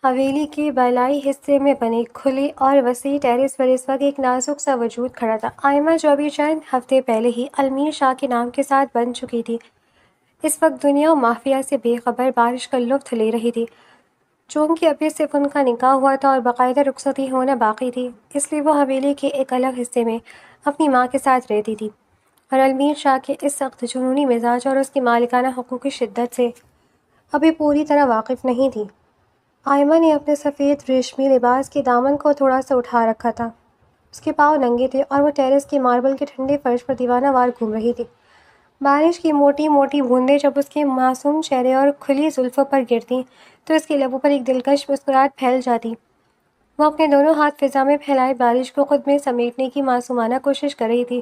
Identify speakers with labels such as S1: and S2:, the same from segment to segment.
S1: حویلی کے بالائی حصے میں بنے کھلے اور وسیع ٹیرس پر اس وقت ایک نازک سا وجود کھڑا تھا۔ آئمہ جو ابھی چند ہفتے پہلے ہی المیر شاہ کے نام کے ساتھ بن چکی تھی، اس وقت دنیا و مافیہ سے بے خبر بارش کا لطف لے رہی تھی۔ چونکہ ابھی صرف ان کا نکاح ہوا تھا اور باقاعدہ رخصتی ہونا باقی تھی، اس لیے وہ حویلی کے ایک الگ حصے میں اپنی ماں کے ساتھ رہتی تھی، اور المیر شاہ کے اس سخت جنونی مزاج اور اس کی مالکانہ حقوق کی شدت سے ابھی پوری طرح واقف نہیں تھی۔ آئمہ نے اپنے سفید ریشمی لباس کے دامن کو تھوڑا سا اٹھا رکھا تھا، اس کے پاؤں ننگے تھے اور وہ ٹیرس کے ماربل کے ٹھنڈے فرش پر دیوانہ وار گھوم رہی تھی۔ بارش کی موٹی موٹی بوندیں جب اس کے معصوم چہرے اور کھلی زلفوں پر گرتیں تو اس کے لبوں پر ایک دلکش مسکراہٹ پھیل جاتی۔ وہ اپنے دونوں ہاتھ فضا میں پھیلائے بارش کو خود میں سمیٹنے کی معصومانہ کوشش کر رہی تھی۔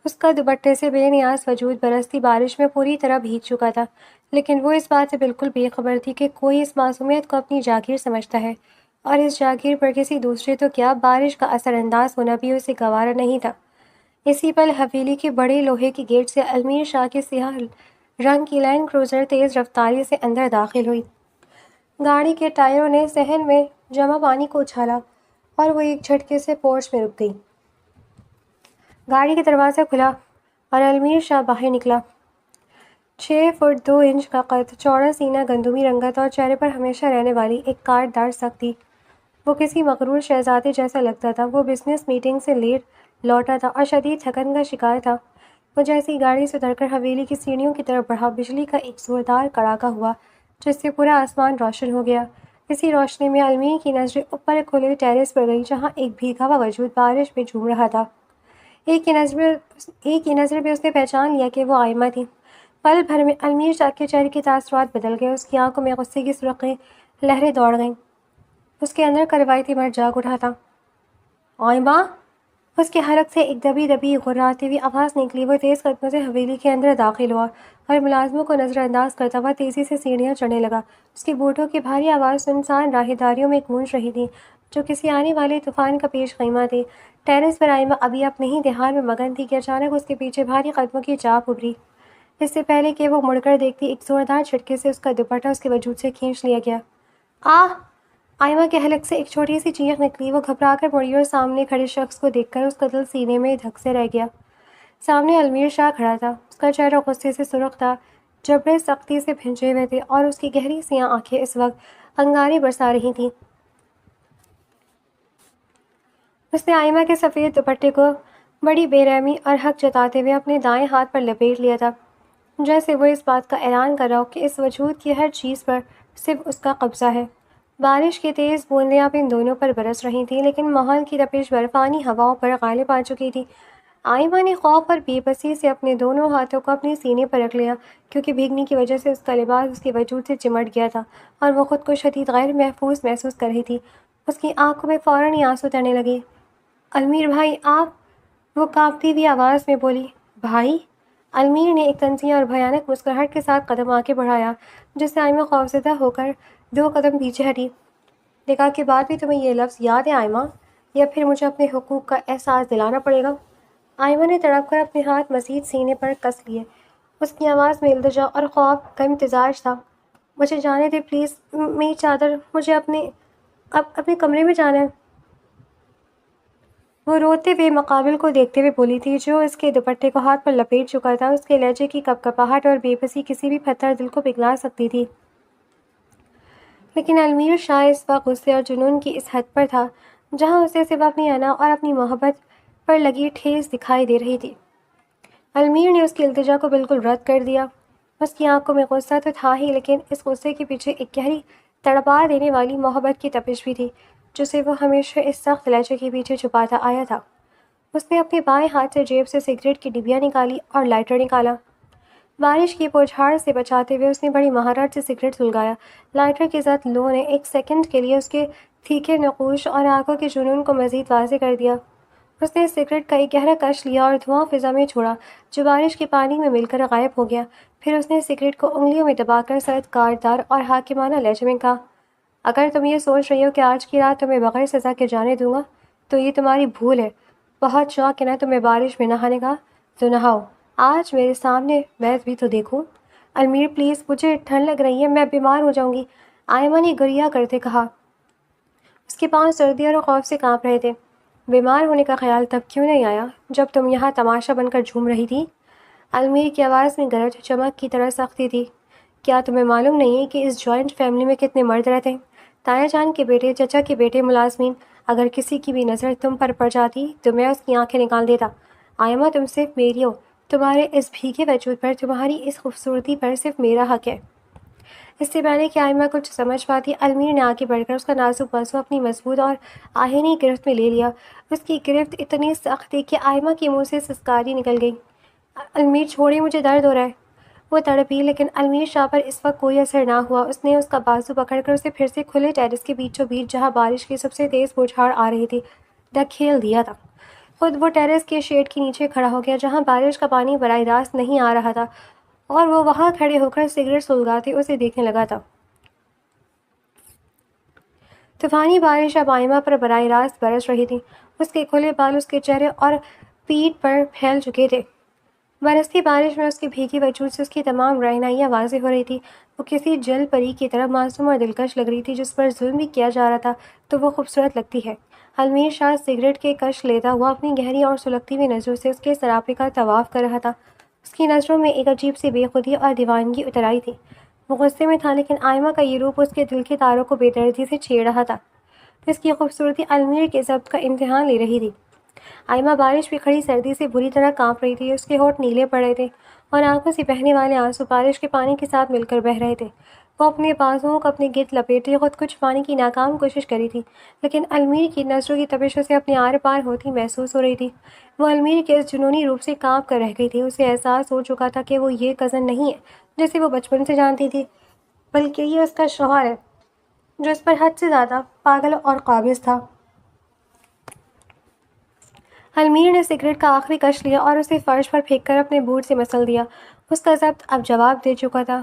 S1: اس کا دوپٹے سے بے نیاز وجود برستی بارش میں پوری طرح بھیگ چکا تھا، لیکن وہ اس بات سے بالکل بے خبر تھی کہ کوئی اس معصومیت کو اپنی جاگیر سمجھتا ہے، اور اس جاگیر پر کسی دوسرے تو کیا بارش کا اثر انداز ہونا بھی اسے گوارا نہیں تھا۔ اسی پل حویلی کے بڑے لوہے کے گیٹ سے المیر شاہ کی سیاہ رنگ کی لینڈ کروزر تیز رفتاری سے اندر داخل ہوئی۔ گاڑی کے ٹائروں نے صحن میں جمع پانی کو اچھالا اور وہ ایک جھٹکے سے پورچ میں رک گئی۔ گاڑی کا دروازہ کھلا اور المیر شاہ باہر نکلا۔ 6 فٹ 2 انچ کا قد، چوڑا سینہ، گندمی رنگت اور چہرے پر ہمیشہ رہنے والی ایک کاٹ دار سختی۔ وہ کسی مغرور شہزادے جیسا لگتا تھا۔ وہ بزنس میٹنگ سے لیٹ لوٹا تھا اور شدید تھکن کا شکار تھا۔ وہ جیسے ہی گاڑی سے اتر کر حویلی کی سیڑھیوں کی طرف بڑھا، بجلی کا ایک زوردار کڑاکا ہوا جس سے پورا آسمان روشن ہو گیا۔ اسی روشنی میں المیر کی نظریں اوپر کھلے ٹیرس پر گئیں جہاں ایک بھیگا ہوا وجود بارش میں جھوم رہا تھا۔ ایک ہی نظر میں اس نے پہچان لیا کہ وہ آئمہ تھی۔ پل بھر میں المیر شاہ کے چہرے کے تاثرات بدل گئے، اس کی آنکھوں میں غصے کی سرخیں لہریں دوڑ گئیں، اس کے اندر کا روایتی مرد جاگ اٹھا تھا۔ آئمہ! اس کے حلق سے ایک دبی دبی غراتی ہوئی آواز نکلی۔ وہ تیز قدموں سے حویلی کے اندر داخل ہوا اور ملازموں کو نظر انداز کرتا ہوا تیزی سے سیڑھیاں چڑھنے لگا۔ اس کی بوٹوں کی بھاری آواز سنسان راہداریوں میں گونج رہی تھی جو کسی آنے والے طوفان کا پیش خیمہ تھے۔ ٹیرس پر آئمہ ابھی اپنے ہی دھیان میں مگن تھی کہ اچانک اس کے پیچھے بھاری قدموں کی چاپ ابھری۔ اس سے پہلے کہ وہ مڑ کر دیکھتی، ایک زوردار جھٹکے سے اس کا دوپٹہ اس کے وجود سے کھینچ لیا گیا۔ آہ! آئمہ کے حلق سے ایک چھوٹی سی چیخ نکلی۔ وہ گھبرا کر مڑی اور سامنے کھڑے شخص کو دیکھ کر اس کا دل سینے میں دھک سے رہ گیا۔ سامنے المیر شاہ کھڑا تھا۔ اس کا چہرہ غصے سے سرخ تھا، جبڑے سختی سے بھنجے ہوئے تھے اور اس کی گہری سیاہ آنکھیں اس وقت انگارے برسا رہی تھیں۔ اس نے آئمہ کے سفید دوپٹے کو بڑی بے رحمی اور حق جتاتے ہوئے اپنے دائیں ہاتھ پر لپیٹ لیا تھا، جیسے وہ اس بات کا اعلان کر رہا ہو کہ اس وجود کی ہر چیز پر صرف اس کا قبضہ ہے۔ بارش کی تیز بوندیں اب ان دونوں پر برس رہی تھیں، لیکن ماحول کی تپش برفانی ہواؤں پر غالب آ چکی تھی۔ آئمہ نے خوف اور بے بسی سے اپنے دونوں ہاتھوں کو اپنے سینے پر رکھ لیا، کیونکہ بھیگنے کی وجہ سے اس کا لباس اس کے وجود سے چمٹ گیا تھا اور وہ خود کو شدید غیر محفوظ محسوس کر رہی تھی۔ اس کی آنکھوں میں فوراً ہی آنسو ترنے لگے۔ المیر بھائی، آپ! وہ کانپتی ہوئی آواز میں بولی۔ بھائی؟ المیر نے ایک طنزیہ اور بھیانک مسکراہٹ کے ساتھ قدم آگے بڑھایا، جس سے آئمہ خوفزدہ ہو کر 2 قدم پیچھے ہٹی۔ نکاح کے بعد بھی تمہیں یہ لفظ یاد ہے آئمہ، یا پھر مجھے اپنے حقوق کا احساس دلانا پڑے گا؟ آئمہ نے تڑپ کر اپنے ہاتھ مزید سینے پر کس لیے۔ اس کی آواز میں التجا اور خوف کا امتزاج تھا۔ مجھے جانے دے پلیز، میری چادر، مجھے اپنے کمرے میں جانا ہے۔ وہ روتے ہوئے مقابل کو دیکھتے ہوئے بولی تھی، جو اس کے دوپٹے کو ہاتھ پر لپیٹ چکا تھا۔ اس کے لہجے کی کپکپاہٹ اور بے بسی کسی بھی پتھر دل کو پگھلا سکتی تھی، لیکن المیر شاہ اس وقت غصے اور جنون کی اس حد پر تھا جہاں اسے صرف اپنی انا اور اپنی محبت پر لگی ٹھیس دکھائی دے رہی تھی۔ المیر نے اس کی التجا کو بالکل رد کر دیا۔ اس کی آنکھوں میں غصہ تو تھا ہی، لیکن اس غصے کے پیچھے ایک گہری تڑپا دینے والی محبت کی تپش بھی تھی، جسے وہ ہمیشہ اس سخت لہجے کے پیچھے چھپاتا آیا تھا۔ اس نے اپنے بائیں ہاتھ سے جیب سے سگریٹ کی ڈبیا نکالی اور لائٹر نکالا۔ بارش کی بوچھاڑ سے بچاتے ہوئے اس نے بڑی مہارت سے سگریٹ سلگایا۔ لائٹر کی زد لو نے ایک سیکنڈ کے لیے اس کے تھیکے نقوش اور آنکھوں کے جنون کو مزید واضح کر دیا۔ اس نے سگریٹ کا ایک گہرا کش لیا اور دھواں فضا میں چھوڑا، جو بارش کے پانی میں مل کر غائب ہو گیا۔ پھر اس نے سگریٹ کو انگلیوں میں دبا کر سرد، کارڈار اور حاکمانہ لہجے میں کہا، اگر تم یہ سوچ رہی ہو کہ آج کی رات تمہیں بغیر سزا کے جانے دوں گا تو یہ تمہاری بھول ہے۔ بہت شوق ہے نا تمہیں بارش میں نہانے کا، تو نہاؤ۔ آج میرے سامنے میں بھی تو دیکھوں۔ المیر پلیز، مجھے ٹھنڈ لگ رہی ہے، میں بیمار ہو جاؤں گی، آئمہ نے گریہ کرتے کہا۔ اس کے پاؤں سردی اور خوف سے کانپ رہے تھے۔ بیمار ہونے کا خیال تب کیوں نہیں آیا جب تم یہاں تماشا بن کر جھوم رہی تھی؟ المیر کی آواز میں گرج چمک کی طرح سختی تھی۔ کیا تمہیں معلوم نہیں ہے کہ اس جوائنٹ فیملی میں کتنے مرد رہتے ہیں؟ تایا جان کے بیٹے، چچا کے بیٹے، ملازمین، اگر کسی کی بھی نظر تم پر پڑ جاتی تو میں اس کی آنکھیں نکال دیتا۔ آئمہ تم صرف میری ہو، تمہارے اس بھیگے وجود پر، تمہاری اس خوبصورتی پر صرف میرا حق ہے۔ اس سے پہلے کہ آئمہ کچھ سمجھ پاتی، المیر نے آگے بڑھ کر اس کا نازک بازو اپنی مضبوط اور آہنی گرفت میں لے لیا۔ اس کی گرفت اتنی سخت تھی کہ آئمہ کے منہ سے سسکاری نکل گئی۔ المیر چھوڑیں، مجھے درد ہو رہا ہے۔ وہ تڑپی، لیکن المیر شاہ پر اس وقت کوئی اثر نہ ہوا۔ اس نے اس کا بازو پکڑ کر اسے پھر سے کھلے ٹیرس کے بیچوں بیچ، جہاں بارش کی سب سے تیز بوچھاڑ آ رہی تھی، دھکیل دیا تھا۔ خود وہ ٹیرس کے شیڈ کے نیچے کھڑا ہو گیا، جہاں بارش کا پانی براہ راست نہیں آ رہا تھا، اور وہ وہاں کھڑے ہو کر سگریٹ سلگاتے اسے دیکھنے لگا تھا۔ طوفانی بارش اب آئمہ پر براہ راست برس رہی تھی۔ اس کے کھلے بال اس کے چہرے اور پیٹھ پر پھیل چکے تھے۔ برستی بارش میں اس کے بھیگے وجود سے اس کی تمام رہنائیاں واضح ہو رہی تھی۔ وہ کسی جل پری کی طرح معصوم اور دلکش لگ رہی تھی، جس پر ظلم بھی کیا جا رہا تھا تو وہ خوبصورت لگتی ہے۔ المیر شاہ سگریٹ کے کش لیتا ہوا اپنی گہری اور سلگتی ہوئی نظروں سے اس کے سراپے کا طواف کر رہا تھا۔ اس کی نظروں میں ایک عجیب سی بے خودی اور دیوانگی اتر آئی تھی۔ وہ غصے میں تھا، لیکن آئمہ کا یہ روپ اس کے دل کے تاروں کو بے دردی سے چھیڑ رہا تھا۔ اس کی خوبصورتی المیر کے ضبط کا امتحان لے رہی تھی۔ آئمہ بارش میں کھڑی سردی سے بری طرح کانپ رہی تھی۔ اس کے ہونٹ نیلے پڑ رہے تھے اور آنکھوں سے بہنے والے آنسو بارش کے پانی کے ساتھ مل کر بہہ رہے تھے۔ وہ اپنے بازوؤں کو اپنے گرد لپیٹے خود کچھ پانے کی ناکام کوشش کری تھی، لیکن المیر کی نظروں کی تپش اسے اپنے آر پار ہوتی محسوس ہو رہی تھی۔ وہ المیر کے اس جنونی روپ سے کانپ کر رہ گئی تھی۔ اسے احساس ہو چکا تھا کہ وہ یہ کزن نہیں ہے جسے وہ بچپن سے جانتی تھی، بلکہ یہ اس کا شوہر ہے، جو اس پر حد سے زیادہ پاگل اور قابض تھا۔ المیر نے سگریٹ کا آخری کش لیا اور اسے فرش پر پھینک کر اپنے بوٹ سے مسل دیا۔ اس کا ضبط اب جواب دے چکا تھا۔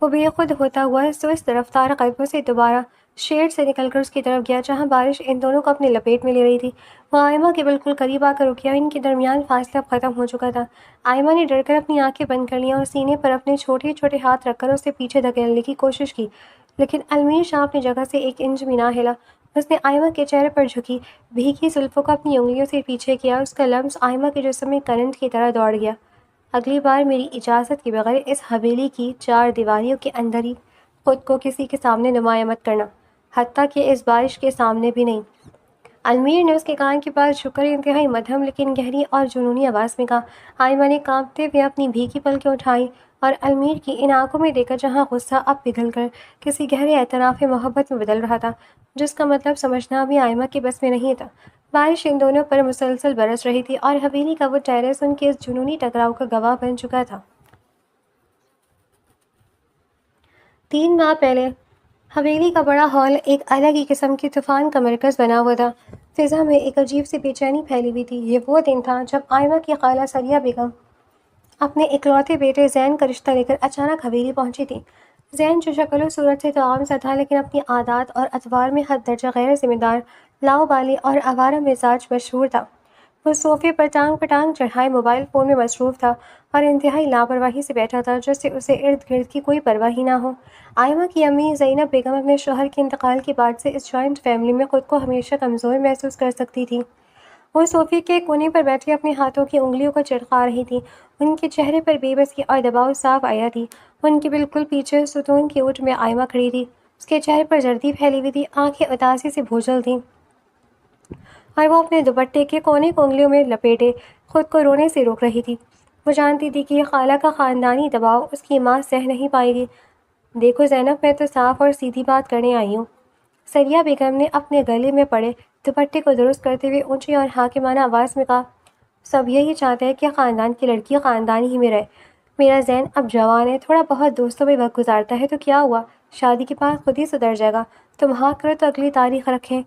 S1: وہ بے خود ہوتا ہوا سست رفتار قدموں سے دوبارہ شیڈ سے نکل کر اس کی طرف گیا، جہاں بارش ان دونوں کو اپنی لپیٹ میں لے رہی تھی۔ وہ آئمہ کے بالکل قریب آ کر رک گیا۔ ان کے درمیان فاصلہ اب ختم ہو چکا تھا۔ آئمہ نے ڈر کر اپنی آنکھیں بند کر لیں اور سینے پر اپنے چھوٹے چھوٹے ہاتھ رکھ کر اسے پیچھے دھکیلنے کی کوشش کی، لیکن المیر شاہ اپنی جگہ سے ایک انچ بھی نہ ہلا۔ اس نے آئمہ کے چہرے پر جھکی بھیگی زلفوں کو اپنی انگلیوں سے پیچھے کیا۔ اس کا لمس آئمہ کے جسم میں کرنٹ کی طرح دوڑ گیا۔ اگلی بار میری اجازت کے بغیر اس حویلی کی چار دیواریوں کے اندر ہی خود کو کسی کے سامنے نمایاں مت کرنا، حتیٰ کہ اس بارش کے سامنے بھی نہیں۔ المیر نے اس کے کان کے پاس جھک کر انتہائی مدھم لیکن گہری اور جنونی آواز میں کہا۔ آئمہ نے کانپتے ہوئے اپنی بھیگی پلکیں اٹھائیں اور المیر کی ان آنکھوں میں دیکھا جہاں غصہ اب پگھل کر کسی گہرے اعتراف محبت میں بدل رہا تھا، جس کا مطلب سمجھنا بھی آئمہ کے بس میں نہیں تھا۔ بارش ان دونوں پر مسلسل برس رہی تھی اور حویلی کا وہ ٹیرس ان کے اس جنونی ٹکراؤ کا گواہ بن چکا تھا۔ 3 ماہ پہلے حویلی کا بڑا ہال ایک الگ ہی قسم کے طوفان کا مرکز بنا ہوا تھا۔ فضا میں ایک عجیب سی بے چینی پھیلی ہوئی تھی۔ یہ وہ دن تھا جب آئمہ کی خالہ ثریا بیگم اپنے اکلوتے بیٹے زین کا رشتہ لے کر اچانک حویلی پہنچی تھی۔ زین، جو شکل و صورت سے تو عام سا تھا، لیکن اپنی عادات اور اطوار میں حد درجہ غیر ذمہ دار، لاؤبالی اور آوارہ مزاج مشہور تھا۔ وہ صوفے پر ٹانگ پٹانگ چڑھائے موبائل فون میں مصروف تھا اور انتہائی لاپرواہی سے بیٹھا تھا، جیسے اسے ارد گرد کی کوئی پرواہ ہی نہ ہو۔ آئمہ کی امی زینب بیگم اپنے شوہر کے انتقال کے بعد سے اس جوائنٹ فیملی میں خود کو ہمیشہ کمزور محسوس کر سکتی تھی۔ وہ صوفے کے کونے پر بیٹھے اپنے ہاتھوں کی انگلیوں کو چٹکا رہی تھی۔ ان کے چہرے پر بے بسی اور دباؤ صاف آیا تھی۔ ان کے بالکل پیچھے ستون کی اوٹ میں آئمہ کھڑی تھی۔ اس کے چہرے پر زردی پھیلی ہوئی تھی، آنکھیں اداسی سے بھوجل تھیں، اور وہ اپنے دوپٹے کے کونے کو انگلیوں میں لپیٹے خود کو رونے سے روک رہی تھی۔ وہ جانتی تھی کہ یہ خالہ کا خاندانی دباؤ اس کی ماں سہ نہیں پائے گی۔ دیکھو زینب، میں تو صاف اور سیدھی بات کرنے آئی ہوں، ثریا بیگم نے اپنے گلے میں پڑے دوپٹے کو درست کرتے ہوئے اونچی اور حاکمانہ آواز میں کہا۔ سب یہی چاہتے ہیں کہ خاندان کی لڑکی خاندان ہی میں رہے۔ میرا زین اب جوان ہے، تھوڑا بہت دوستوں میں وقت گزارتا ہے تو کیا ہوا، شادی کے بعد خود ہی سدھر جائے گا۔ تم ہاں کرو تو اگلی تاریخ رکھیں۔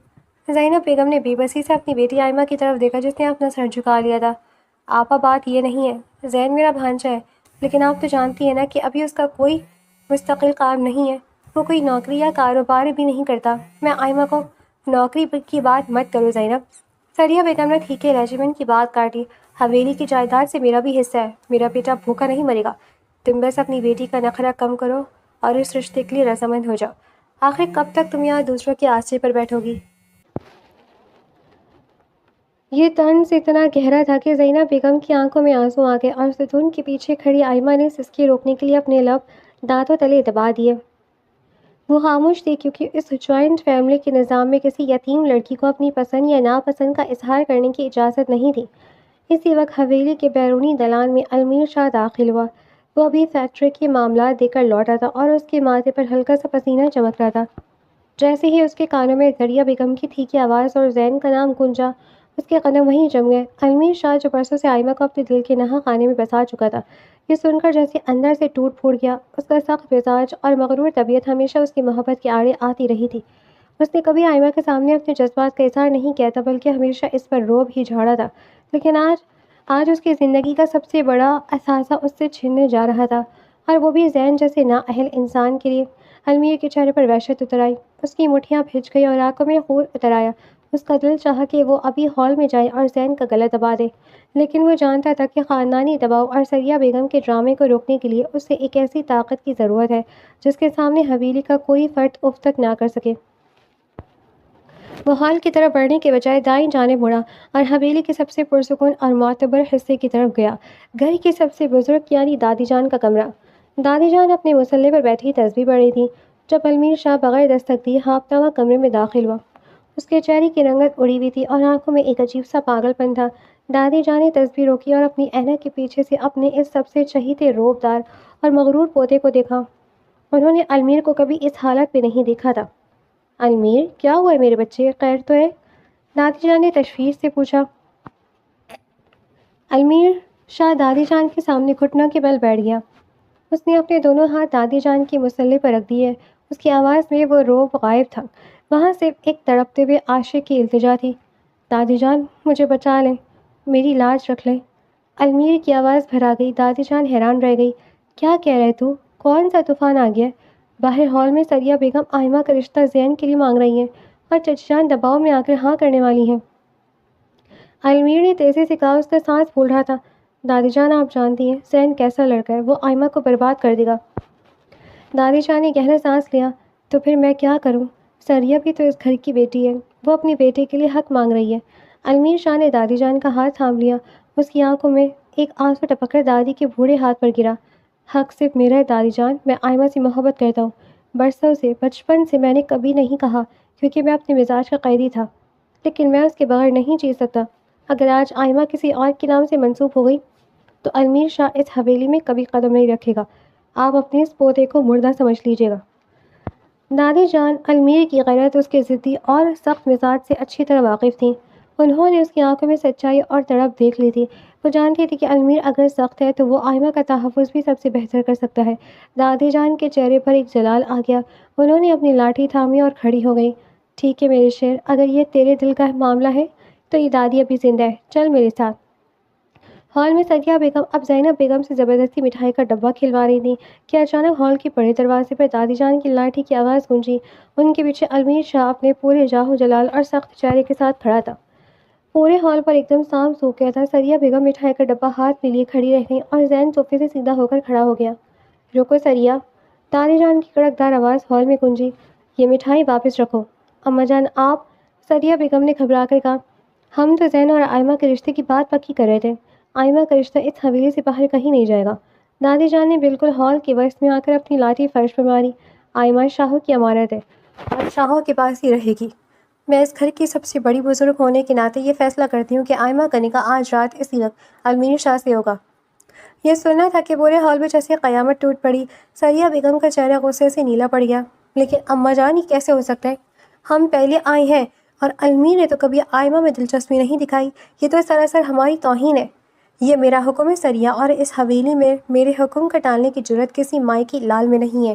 S1: زینب بیگم نے بے بسی سے اپنی بیٹی آئمہ کی طرف دیکھا، جس نے اپنا سر جھکا لیا تھا۔ آپا، بات یہ نہیں ہے، زین میرا بھانجا ہے، لیکن آپ تو جانتی ہیں نا کہ ابھی اس کا کوئی مستقل کام نہیں ہے، وہ کوئی نوکری یا کاروبار بھی نہیں کرتا۔ میں آئمہ کو نوکری کی بات مت کرو زینب۔ ثریا بیگم نے ٹھیکے ریجیمنٹ کی بات کاٹی۔ حویلی کی جائیداد سے میرا بھی حصہ ہے، میرا بیٹا بھوکا نہیں مرے گا۔ تم بس اپنی بیٹی کا نخرہ کم کرو اور اس رشتے کے لیے رضامند ہو جاؤ۔ آخر کب تک تم یہاں دوسروں کے آسرے پر بیٹھو گی؟ یہ طنز اتنا گہرا تھا کہ زینب بیگم کی آنکھوں میں آنسو آ گئے اور ستون کے پیچھے کھڑی آئمہ نے سسکی روکنے کے لیے اپنے لب دانتوں تلے دبا دیے۔ وہ خاموش تھی کیونکہ اس جوائنٹ فیملی کے نظام میں کسی یتیم لڑکی کو اپنی پسند یا ناپسند کا اظہار کرنے کی اجازت نہیں تھی۔ اسی وقت حویلی کے بیرونی دلان میں المیر شاہ داخل ہوا۔ وہ ابھی فیکٹری کے معاملات دے کر لوٹا تھا اور اس کے ماتھے پر ہلکا سا پسینہ چمک رہا تھا۔ جیسے ہی اس کے کانوں میں دریا بیگم کی تھیکی آواز اور زین کا نام گونجا، اس کے قدم وہیں جم گئے۔ المیر شاہ جو برسوں سے آئمہ کو اپنے دل کے نہا خانے میں بسا چکا تھا، یہ سن کر جیسے اندر سے ٹوٹ پھوٹ گیا۔ اس کا سخت مزاج اور مغرور طبیعت ہمیشہ اس کی محبت کے آڑے آتی رہی تھی۔ اس نے کبھی آئمہ کے سامنے اپنے جذبات کا اظہار نہیں کیا تھا، بلکہ ہمیشہ اس پر رعب ہی جھاڑا تھا۔ لیکن آج اس کی زندگی کا سب سے بڑا اثاثہ اس سے چھننے جا رہا تھا، اور وہ بھی زین جیسے نااہل انسان کے لیے۔ المیر کے چہرے پر وحشت اتر آئی، اس کی مٹھیاں بھیج گئی اور آنکھوں میں خون اتر آیا۔ اس کا دل چاہا کہ وہ ابھی ہال میں جائے اور زین کا گلا دبا دے، لیکن وہ جانتا تھا کہ خاندانی دباؤ اور سریہ بیگم کے ڈرامے کو روکنے کے لیے اسے ایک ایسی طاقت کی ضرورت ہے جس کے سامنے حویلی کا کوئی فرد اف تک نہ کر سکے۔ وہ ہال کی طرف بڑھنے کے بجائے دائیں جانب مڑا اور حویلی کے سب سے پرسکون اور معتبر حصے کی طرف گیا، گھر کی سب سے بزرگ یعنی دادی جان کا کمرہ۔ دادی جان اپنے مصلے پر بیٹھی تسبیح پڑھ رہی تھی جب المیر شاہ بغیر دستک دیے ہانپتا ہوا کمرے میں داخل ہوا۔ اس کے چہرے کی رنگت اڑی ہوئی تھی اور آنکھوں میں ایک عجیب سا پاگل پن تھا۔ دادی جان نے تسبیح روکی اور اپنی اینک کے پیچھے سے اپنے اس سب سے چہیتے روب دار اور مغرور پوتے کو دیکھا۔ انہوں نے المیر کو کبھی اس حالت میں نہیں دیکھا تھا۔ المیر، کیا ہوا ہے میرے بچے، خیر تو ہے؟ دادی جان نے تشویش سے پوچھا۔ المیر شاہ دادی جان کے سامنے گھٹنوں کے بل بیٹھ گیا۔ اس نے اپنے دونوں ہاتھ دادی جان کے مصلے پر رکھ دیے۔ اس کی آواز میں وہ رعب غائب تھا، وہاں صرف ایک تڑپتے ہوئے عاشق کی التجا تھی۔ دادی جان، مجھے بچا لیں، میری لاج رکھ لیں۔ المیر کی آواز بھرا گئی۔ دادی جان حیران رہ گئی۔ کیا کہہ رہے تو؟ کون سا طوفان آ گیا؟ باہر ہال میں سریہ بیگم آئمہ کا رشتہ زین کے لیے مانگ رہی ہیں اور چچی جان دباؤ میں آ کر ہاں کرنے والی ہیں۔ المیر نے تیزی سے کہا، اس کا سانس پھول رہا تھا۔ دادی جان، آپ جانتی ہیں زین کیسا لڑکا ہے، وہ آئمہ کو برباد کر دے گا۔ دادی جان نے گہرا سانس لیا۔ تو پھر میں کیا کروں؟ سریہ بھی تو اس گھر کی بیٹی ہے، وہ اپنے بیٹے کے لیے حق مانگ رہی ہے۔ المیر شاہ نے دادی جان کا ہاتھ تھام لیا۔ اس کی آنکھوں میں ایک آنسو ٹپک کر دادی کے بوڑھے ہاتھ پر گرا۔ حق صرف میرا ہے دادی جان، میں آئمہ سے محبت کرتا ہوں، برسوں سے، بچپن سے۔ میں نے کبھی نہیں کہا کیونکہ میں اپنے مزاج کا قیدی تھا، لیکن میں اس کے بغیر نہیں جی سکتا۔ اگر آج آئمہ کسی اور کے نام سے منسوب ہو گئی تو المیر شاہ اس حویلی میں کبھی قدم نہیں رکھے گا۔ آپ اپنے اس پوتے کو مردہ سمجھ لیجیے گا۔ دادی جان المیر کی غیرت، اس کے ضدی اور سخت مزاج سے اچھی طرح واقف تھیں۔ انہوں نے اس کی آنکھوں میں سچائی اور تڑپ دیکھ لی تھی۔ وہ جانتی تھی کہ المیر اگر سخت ہے تو وہ آئمہ کا تحفظ بھی سب سے بہتر کر سکتا ہے۔ دادی جان کے چہرے پر ایک جلال آ گیا۔ انہوں نے اپنی لاٹھی تھامی اور کھڑی ہو گئی۔ ٹھیک ہے میرے شیر، اگر یہ تیرے دل کا معاملہ ہے تو یہ دادی ابھی زندہ ہے، چل میرے ساتھ۔ ہال میں سریہ بیگم اب زینب بیگم سے زبردستی مٹھائی کا ڈبہ کھلوا رہی تھیں کہ اچانک ہال کے بڑے دروازے پر دادی جان کی لاٹھی کی آواز گونجی۔ ان کے پیچھے المیر شاہ اپنے پورے جاہ و جلال اور سخت چہرے کے ساتھ کھڑا تھا۔ پورے ہال پر ایک دم سام سو گیا تھا۔ سریہ بیگم مٹھائی کا ڈبہ ہاتھ میں لیے کھڑی رہ گئی اور زین صوفے سے سیدھا ہو کر کھڑا ہو گیا۔ رکو سریہ، دادی جان کی کڑکدار آواز ہال میں گونجی۔ یہ مٹھائی واپس رکھو۔ اماں جان، آپ؟ سریہ بیگم نے گھبرا کر کہا۔ ہم تو زین اور آئمہ کے رشتے کی بات پکی کر رہے تھے۔ آئمہ کا رشتہ اس حویلی سے باہر کہیں نہیں جائے گا۔ دادی جان نے بالکل ہال کے وسط میں آ کر اپنی لاٹھی فرش پر ماری۔ آئمہ شاہوں کی امانت ہے اور شاہوں کے پاس ہی رہے گی۔ میں اس گھر کی سب سے بڑی بزرگ ہونے کے ناطے یہ فیصلہ کرتی ہوں کہ آئمہ کا نکاح آج رات اسی وقت المیر شاہ سے ہوگا۔ یہ سننا تھا کہ پورے ہال میں جیسے قیامت ٹوٹ پڑی۔ سریہ بیگم کا چہرہ غصے سے نیلا پڑ گیا۔ لیکن اماں جان، یہ کیسے ہو سکتا ہے؟ ہم پہلے آئے ہیں اور المیر نے تو کبھی آئمہ میں دلچسپی نہیں دکھائی۔ یہ تو سراسر ہماری توہین ہے۔ یہ میرا حکم ہے سریہ، اور اس حویلی میں میرے حکم کا ٹالنے کی جرأت کسی مائی کی لال میں نہیں ہے۔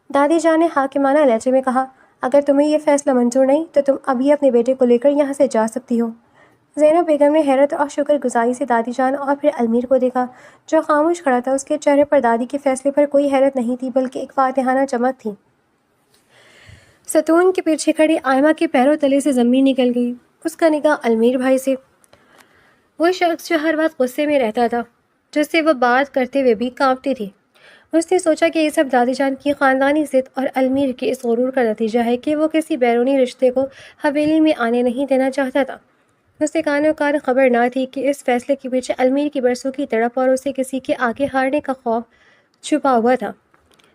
S1: دادی جان نے حاکمانہ لہجے میں کہا، اگر تمہیں یہ فیصلہ منظور نہیں تو تم ابھی اپنے بیٹے کو لے کر یہاں سے جا سکتی ہو۔ زینب بیگم نے حیرت اور شکر گزاری سے دادی جان اور پھر المیر کو دیکھا جو خاموش کھڑا تھا۔ اس کے چہرے پر دادی کے فیصلے پر کوئی حیرت نہیں تھی بلکہ ایک فاتحانہ چمک تھی۔ ستون کے پیچھے کھڑی آئمہ کے پیروں تلے سے زمین نکل گئی۔ اس کا نگاہ المیر بھائی سے، وہ شخص جو ہر وقت غصے میں رہتا تھا، جس سے وہ بات کرتے ہوئے بھی کانپتی تھی۔ اس نے سوچا کہ یہ سب دادی جان کی خاندانی ضد اور المیر کے اس غرور کا نتیجہ ہے کہ وہ کسی بیرونی رشتے کو حویلی میں آنے نہیں دینا چاہتا تھا۔ اسے کانوں کان خبر نہ تھی کہ اس فیصلے کے پیچھے المیر کی برسوں کی تڑپ اور اسے کسی کے آگے ہارنے کا خوف چھپا ہوا تھا۔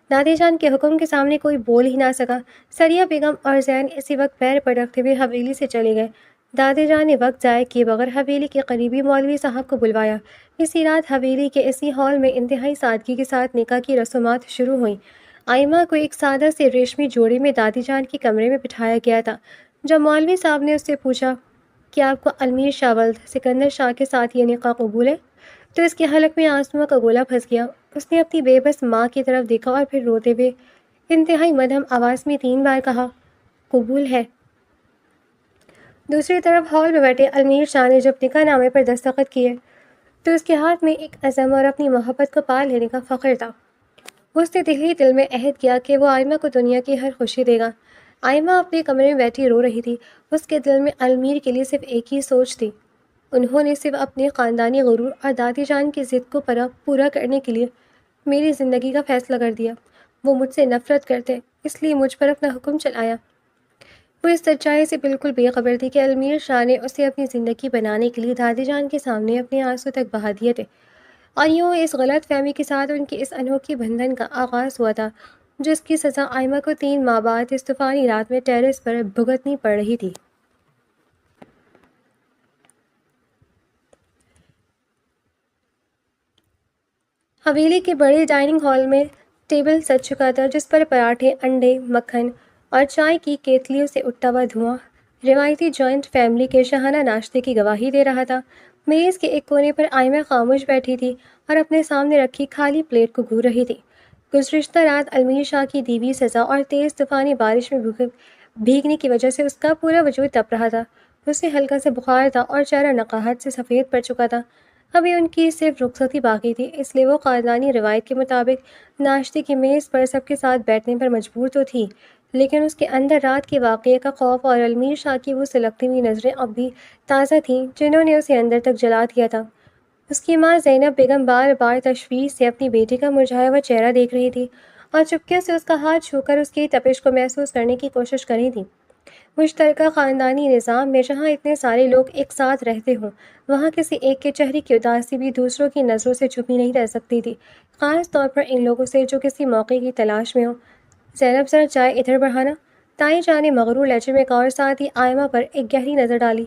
S1: دادی جان کے حکم کے سامنے کوئی بول ہی نہ سکا۔ سریہ بیگم اور زین اسی وقت پیر پر رکھتے ہوئے حویلی سے چلے گئے۔ دادی جان نے وقت ضائع کیے بغیر حویلی کے قریبی مولوی صاحب کو بلوایا۔ اسی رات حویلی کے اسی ہال میں انتہائی سادگی کے ساتھ نکاح کی رسومات شروع ہوئیں۔ آئمہ کو ایک سادہ سے ریشمی جوڑے میں دادی جان کے کمرے میں بٹھایا گیا تھا۔ جب مولوی صاحب نے اس سے پوچھا کہ آپ کو المیر شاہ ولد سکندر شاہ کے ساتھ یہ نکاح قبول ہے، تو اس کے حلق میں آنسوؤں کا گولا پھنس گیا۔ اس نے اپنی بے بس ماں کی طرف دیکھا اور پھر روتے ہوئے انتہائی مدھم آواز میں 3 بار کہا، قبول ہے۔ دوسری طرف ہال میں بیٹھے المیر شاہ نے جب نکاح نامے پر دستخط کیے تو اس کے ہاتھ میں ایک عزم اور اپنی محبت کو پا لینے کا فخر تھا۔ اس نے دل ہی دل میں عہد کیا کہ وہ آئمہ کو دنیا کی ہر خوشی دے گا۔ آئمہ اپنے کمرے میں بیٹھی رو رہی تھی۔ اس کے دل میں المیر کے لیے صرف ایک ہی سوچ تھی۔ انہوں نے صرف اپنے خاندانی غرور اور دادی جان کی ضد کو پورا کرنے کے لیے میری زندگی کا فیصلہ کر دیا۔ وہ مجھ سے نفرت کرتے، اس لیے مجھ پر اپنا حکم چلایا۔ وہ اس سچائی سے بالکل بے خبر تھی کہ المیر شاہ نے اسے اپنی زندگی بنانے کے لیے دادی جان کے سامنے اپنے آنسو تک بہا دیے تھے، اور یوں اس غلط فہمی کے ساتھ ان کی اس انوکھی بندھن کا آغاز ہوا تھا جس کی سزا آئمہ کو 3 ماہ بعد اس طوفانی رات میں ٹیرس پر بھگتنی پڑ رہی تھی۔ حویلی کے بڑے ڈائننگ ہال میں ٹیبل سج چکا تھا جس پر پراٹھے، انڈے، مکھن اور چائے کی کیتلیوں سے اٹھتا ہوا دھواں روایتی جوائنٹ فیملی کے شاہانہ ناشتے کی گواہی دے رہا تھا۔ میز کے ایک کونے پر آئمہ خاموش بیٹھی تھی اور اپنے سامنے رکھی خالی پلیٹ کو گھور رہی تھی۔ گزشتہ رات المیر شاہ کی دی ہوئی سزا اور تیز طوفانی بارش میں بھیگنے کی وجہ سے اس کا پورا وجود تپ رہا تھا۔ اسے ہلکا سے بخار تھا اور چہرہ نقاہت سے سفید پڑ چکا تھا۔ ابھی ان کی صرف رخصتی باقی تھی، اس لیے وہ خاندانی روایت کے مطابق ناشتے کی میز پر سب کے ساتھ بیٹھنے پر مجبور تو تھی، لیکن اس کے اندر رات کے واقعے کا خوف اور المیر شاہ کی وہ سلگتی ہوئی نظریں اب بھی تازہ تھیں جنہوں نے اسے اندر تک جلا دیا تھا۔ اس کی ماں زینب بیگم بار بار تشویش سے اپنی بیٹی کا مرجھایا ہوا چہرہ دیکھ رہی تھی اور چپکے سے اس کا ہاتھ چھو کر اس کی تپش کو محسوس کرنے کی کوشش کر رہی تھی۔ مشترکہ خاندانی نظام میں جہاں اتنے سارے لوگ ایک ساتھ رہتے ہوں، وہاں کسی ایک کے چہرے کی اداسی بھی دوسروں کی نظروں سے چھپی نہیں رہ سکتی تھی، خاص طور پر ان لوگوں سے جو کسی موقع کی تلاش میں ہوں۔ زینب ذرا چائے ادھر بڑھانا، تائیں جان نے مغرور لہجے میں کہا اور ساتھ ہی آئمہ پر ایک گہری نظر ڈالی۔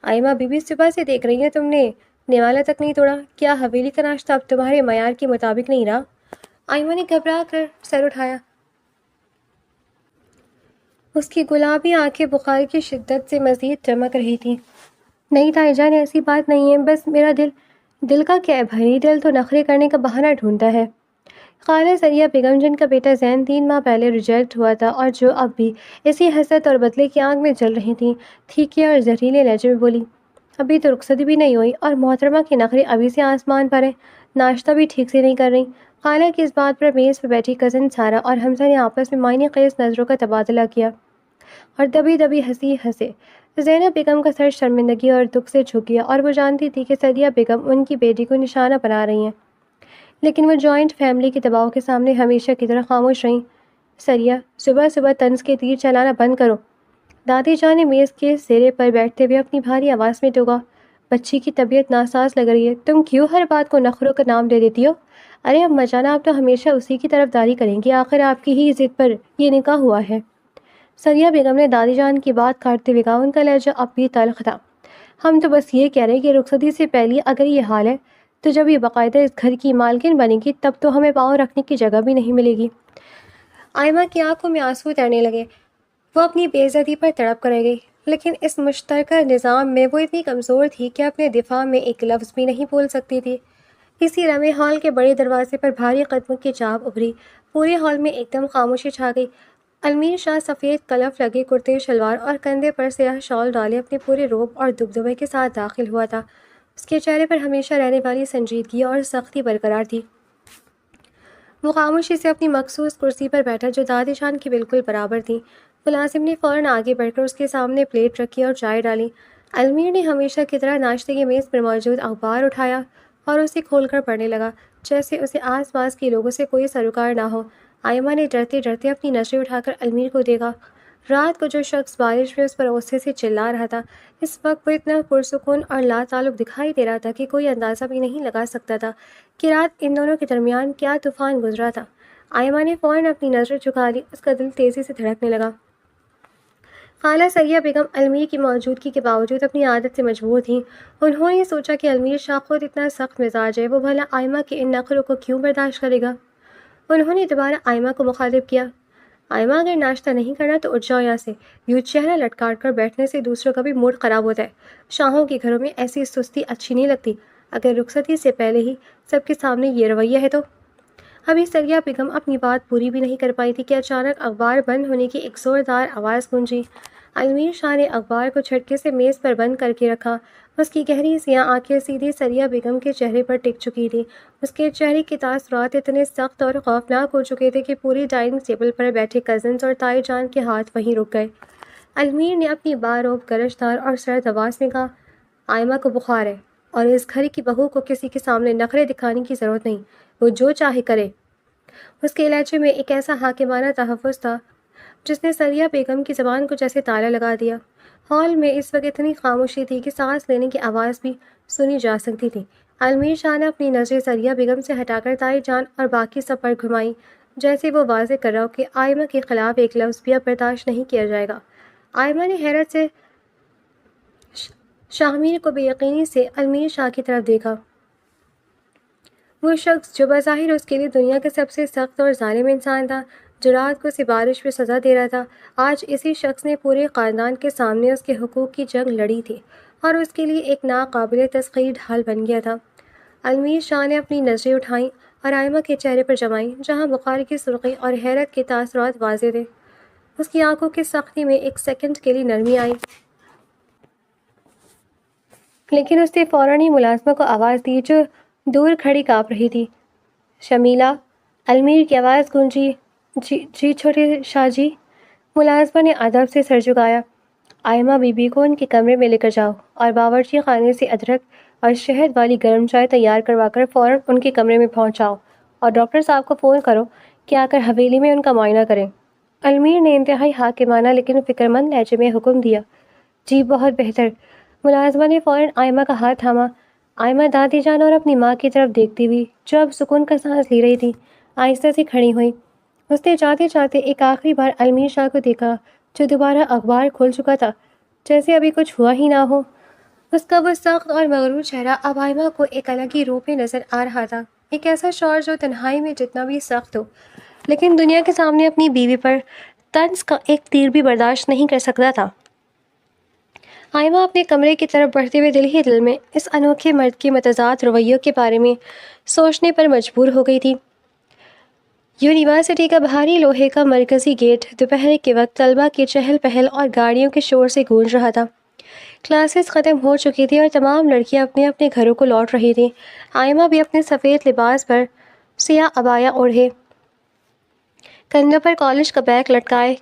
S1: آئمہ بی بی صبح سے دیکھ رہی ہیں تم نے نوالا تک نہیں توڑا، کیا حویلی کا ناشتہ اب تمہارے معیار کے مطابق نہیں رہا؟ آئمہ نے گھبرا کر سر اٹھایا۔ اس کی گلابی آنکھیں بخار کی شدت سے مزید چمک رہی تھیں۔ نہیں تائی جان، ایسی بات نہیں ہے، بس میرا دل کا کیا ہے بھائی، دل تو نخرے کرنے کا بہانہ ڈھونڈتا ہے۔ خالہ سریہ بیگم جن کا بیٹا زین 3 ماہ پہلے ریجیکٹ ہوا تھا اور جو اب بھی اسی حسرت اور بدلے کی آگ میں جل رہی تھیں، تھیکے اور زہریلے لہجے میں بولی، ابھی تو رخصتی بھی نہیں ہوئی اور محترمہ کے نخرے ابھی سے آسمان پر ہیں، ناشتہ بھی ٹھیک سے نہیں کر رہی۔ خالہ کی اس بات پر میز پر بیٹھی کزن سارہ اور حمزہ نے آپس میں معنی خیز نظروں کا تبادلہ کیا اور دبی دبی ہنسی ہنسے۔ زینب بیگم کا سر شرمندگی اور دکھ سے جھک گیا اور وہ جانتی تھی کہ سریہ بیگم ان کی بیٹی کو نشانہ بنا رہی ہیں، لیکن وہ جوائنٹ فیملی کے دباؤ کے سامنے ہمیشہ کی طرح خاموش رہیں۔ سریہ، صبح صبح طنز کے تیر چلانا بند کرو، دادی جان نے میز کے سرے پر بیٹھتے ہوئے اپنی بھاری آواز میں ٹوکا۔ بچی کی طبیعت ناساز لگ رہی ہے، تم کیوں ہر بات کو نخروں کا نام دے دیتی ہو؟ ارے اماں جان، آپ تو ہمیشہ اسی کی طرفداری کریں گی، آخر آپ کی ہی ضد پر یہ نکاح ہوا ہے۔ سریہ بیگم نے دادی جان کی بات کاٹتے ہوئے کہا، ان کا لہجہ اب بھی تلخ تھا۔ ہم تو بس یہ کہہ رہے کہ رخصتی سے پہلے اگر یہ حال ہے تو جب یہ باقاعدہ اس گھر کی مالکن بنے گی تب تو ہمیں پاؤں رکھنے کی جگہ بھی نہیں ملے گی۔ آئمہ کی آنکھوں میں آنسو تیرنے لگے، وہ اپنی بے عزتی پر تڑپ کر رہ گئی، لیکن اس مشترکہ نظام میں وہ اتنی کمزور تھی کہ اپنے دفاع میں ایک لفظ بھی نہیں بول سکتی تھی۔ اسی لمحے ہال کے بڑے دروازے پر بھاری قدموں کی چاپ ابھری، پورے ہال میں ایک دم خاموشی چھا گئی۔ المیر شاہ سفید کلف لگے کرتے شلوار اور کندھے پر سیاہ شال ڈالے اپنے پورے روب اور دبدبے کے ساتھ داخل ہوا تھا۔ اس کے چہرے پر ہمیشہ رہنے والی سنجیدگی اور سختی برقرار تھی۔ وہ خاموشی سے اپنی مخصوص کرسی پر بیٹھا جو دادی جان کی بالکل برابر تھی۔ ملازم نے فوراً آگے بڑھ کر اس کے سامنے پلیٹ رکھی اور چائے ڈالی۔ المیر نے ہمیشہ کی طرح ناشتے کی میز پر موجود اخبار اٹھایا اور اسے کھول کر پڑھنے لگا، جیسے اسے آس پاس کے لوگوں سے کوئی سروکار نہ ہو۔ آئمہ نے ڈرتے ڈرتے اپنی نظریں اٹھا کر المیر کو دیکھا۔ رات کو جو شخص بارش میں اس پر غصے سے چلا رہا تھا، اس وقت وہ اتنا پرسکون اور لا تعلق دکھائی دے رہا تھا کہ کوئی اندازہ بھی نہیں لگا سکتا تھا کہ رات ان دونوں کے درمیان کیا طوفان گزرا تھا۔ آئمہ نے فوراً اپنی نظریں جھکا لی، اس کا دل تیزی سے دھڑکنے لگا۔ خالہ سریہ بیگم المیر کی موجودگی کے باوجود اپنی عادت سے مجبور تھیں۔ انہوں نے سوچا کہ المیر شاہ خود اتنا سخت مزاج ہے، وہ بھلا آئمہ کے ان نخروں کو کیوں برداشت کرے گا؟ انہوں نے دوبارہ آئمہ کو مخاطب کیا، آئمہ اگر ناشتہ نہیں کرنا تو اٹھ جاؤ یہاں سے، یوں چہرہ لٹکا کر بیٹھنے سے دوسروں کا بھی موڈ خراب ہوتا ہے۔ شاہوں کے گھروں میں ایسی سستی اچھی نہیں لگتی، اگر رخصتی سے پہلے ہی سب کے سامنے یہ رویہ ہے تو۔ ابھی سریہ بیگم اپنی بات پوری بھی نہیں کر پائی تھی کہ اچانک اخبار بند ہونے کی ایک زوردار آواز گونجی۔ المیر شاہ نے اخبار کو جھٹکے سے میز پر بند کر کے رکھا۔ اس کی گہری سیاہ آنکھیں سیدھی سریہ بیگم کے چہرے پر ٹک چکی تھیں۔ اس کے چہرے کے تاثرات اتنے سخت اور خوفناک ہو چکے تھے کہ پوری ڈائننگ ٹیبل پر بیٹھے کزنز اور تائی جان کے ہاتھ وہیں رک گئے۔ المیر نے اپنی باروب گرجدار اور سرد آواز میں کہا، آئمہ کو بخار ہے اور اس گھر کی بہو کو کسی کے سامنے نخرے دکھانے کی ضرورت نہیں، وہ جو چاہے کرے۔ اس کے لہجے میں ایک ایسا حاکمانہ تحفظ تھا جس نے سریہ بیگم کی زبان کو جیسے تالا لگا دیا۔ ہال میں اس وقت اتنی خاموشی تھی کہ سانس لینے کی آواز بھی سنی جا سکتی تھی۔ المیر شاہ نے اپنی نظریں سریہ بیگم سے ہٹا کر تائی جان اور باقی سب پر گھمائیں، جیسے وہ واضح کر رہا ہو کہ آئمہ کے خلاف ایک لفظ بھی اب برداشت نہیں کیا جائے گا۔ آئمہ نے حیرت سے شاہمیر کو بے یقینی سے المیر شاہ کی طرف دیکھا۔ وہ شخص جو بظاہر اس کے لیے دنیا کا سب سے سخت اور ظالم انسان تھا، جو رات کو اسے بارش میں سزا دے رہا تھا، آج اسی شخص نے پورے خاندان کے سامنے اس کے حقوق کی جنگ لڑی تھی اور اس کے لیے ایک ناقابل تسخیر ڈھال بن گیا تھا۔ المیر شاہ نے اپنی نظریں اٹھائیں اور آئمہ کے چہرے پر جمائیں، جہاں بخار کی سرخی اور حیرت کے تاثرات واضح تھے۔ اس کی آنکھوں کی سختی میں ایک سیکنڈ کے لیے نرمی آئی، لیکن اس نے فوراً ہی ملازمہ کو آواز دی جو دور کھڑی کانپ رہی تھی، شمیلہ۔ المیر کی آواز گونجی، جی چھوٹے شاہ جی۔ ملازمہ نے ادب سے سر جھکایا، آئمہ بی بی کو ان کے کمرے میں لے کر جاؤ اور باورچی خانے سے ادرک اور شہد والی گرم چائے تیار کروا کر فوراً ان کے کمرے میں پہنچاؤ، اور ڈاکٹر صاحب کو فون کرو کہ آ کر حویلی میں ان کا معائنہ کریں۔ المیر نے انتہائی حاکمانہ لیکن فکرمند لہجے میں حکم دیا۔ جی بہت بہتر۔ ملازمہ نے فوراً آئمہ کا ہاتھ تھاما۔ آئمہ دادی جان اور اپنی ماں کی طرف دیکھتی ہوئی، جو اب سکون کا سانس لی رہی تھی، آہستہ سے کھڑی ہوئی۔ اس نے جاتے جاتے ایک آخری بار المیر شاہ کو دیکھا، جو دوبارہ اخبار کھول چکا تھا، جیسے ابھی کچھ ہوا ہی نہ ہو۔ اس کا وہ سخت اور مغرور چہرہ اب آئمہ کو ایک الگ ہی روپ میں نظر آ رہا تھا، ایک ایسا شوہر جو تنہائی میں جتنا بھی سخت ہو، لیکن دنیا کے سامنے اپنی بیوی پر طنز کا ایک تیر بھی برداشت نہیں کر سکتا تھا۔ آئمہ اپنے کمرے کی طرف بڑھتے ہوئے دل ہی دل میں اس انوکھے مرد کے متضاد رویوں کے بارے میں سوچنے پر مجبور ہو گئی تھی۔ یونیورسٹی کا بھاری لوہے کا مرکزی گیٹ دوپہر کے وقت طلبہ کی چہل پہل اور گاڑیوں کے شور سے گونج رہا تھا۔ کلاسز ختم ہو چکی تھی اور تمام لڑکیاں اپنے اپنے گھروں کو لوٹ رہی تھیں۔ آئمہ بھی اپنے سفید لباس پر سیاہ عبایا اوڑھے، کندھوں پر کالج کا بیگ لٹکائے،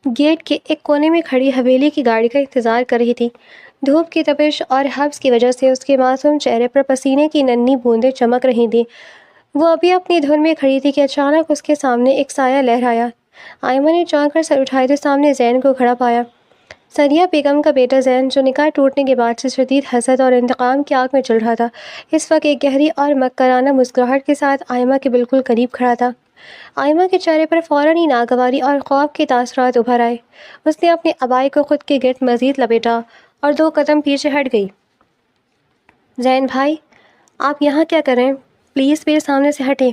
S1: گیٹ کے ایک کونے میں کھڑی حویلی کی گاڑی کا انتظار کر رہی تھی۔ دھوپ کی تپش اور حبس کی وجہ سے اس کے معصوم چہرے پر پسینے کی ننھی بوندیں چمک رہی تھیں۔ وہ ابھی اپنی دھن میں کھڑی تھی کہ اچانک اس کے سامنے ایک سایہ لہرایا۔ آئمہ نے چونک کر سر اٹھائے تو سامنے زین کو کھڑا پایا۔ سریہ بیگم کا بیٹا زین، جو نکاح ٹوٹنے کے بعد سے شدید حسد اور انتقام کی آگ میں جل رہا تھا، اس وقت ایک گہری اور مکرانہ مسکراہٹ کے ساتھ آئمہ کے بالکل قریب کھڑا تھا۔ آئمہ کے چہرے پر فوراً ہی ناگواری اور خوف کے تاثرات ابھر آئے۔ اس نے اپنے عبائی کو خود کے گرد مزید لپیٹا اور 2 قدم پیچھے ہٹ گئی۔ زین بھائی، آپ یہاں کیا کر رہے ہیں؟ پلیز میرے سامنے سے ہٹیں۔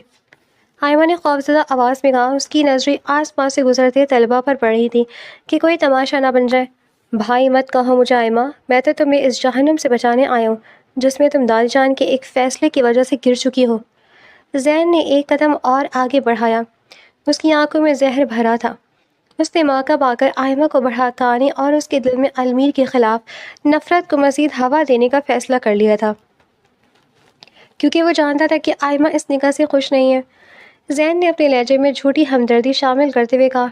S1: آئمہ نے خوفزدہ آواز میں کہا۔ اس کی نظریں آس پاس سے گزرتے طلباء پر پڑ رہی تھیں کہ کوئی تماشا نہ بن جائے۔ بھائی مت کہو مجھے آئمہ، میں تو تمہیں اس جہنم سے بچانے آیا ہوں جس میں تم دادی جان کے ایک فیصلے کی وجہ سے گر چکی ہو۔ زین نے ایک قدم اور آگے بڑھایا، اس کی آنکھوں میں زہر بھرا تھا۔ اس نے موقع پا کر آئمہ کو بھڑکانے اور اس کے دل میں المیر کے خلاف نفرت کو مزید ہوا دینے کا فیصلہ کر لیا تھا، کیونکہ وہ جانتا تھا کہ آئمہ اس نکاح سے خوش نہیں ہے۔ زین نے اپنے لہجے میں جھوٹی ہمدردی شامل کرتے ہوئے کہا،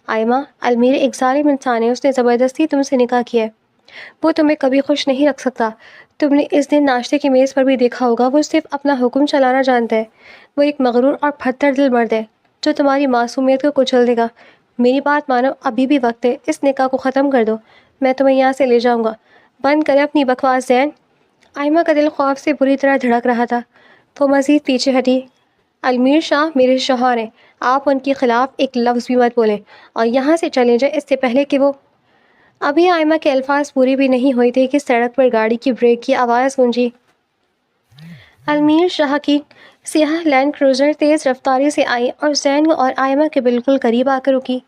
S1: آئمہ، المیر ایک ظالم انسان ہے، اس نے زبردستی تم سے نکاح کیا ہے، وہ تمہیں کبھی خوش نہیں رکھ سکتا۔ تم نے اس دن ناشتے کی میز پر بھی دیکھا ہوگا، وہ صرف اپنا حکم چلانا جانتا ہے۔ وہ ایک مغرور اور پھٹر دل مرد ہے جو تمہاری معصومیت کو کچل دے گا۔ میری بات مانو، ابھی بھی وقت ہے، اس نکاح کو ختم کر دو، میں تمہیں یہاں سے لے جاؤں گا۔ بند کرے اپنی بکواس زین۔ آئمہ کا دل خوف سے بری طرح دھڑک رہا تھا۔ وہ مزید پیچھے ہٹی۔ المیر شاہ میرے شوہر ہیں، آپ ان کے خلاف ایک لفظ بھی مت بولیں اور یہاں سے چلے جائیں اس سے پہلے کہ وہ… ابھی آئمہ کے الفاظ پوری بھی نہیں ہوئے تھے کہ سڑک پر گاڑی کی بریک کی آواز گونجی۔ المیر شاہ کی سیاہ لینڈ کروزر تیز رفتاری سے آئی اور زین اور آئمہ کے بالکل قریب آ کر رکی۔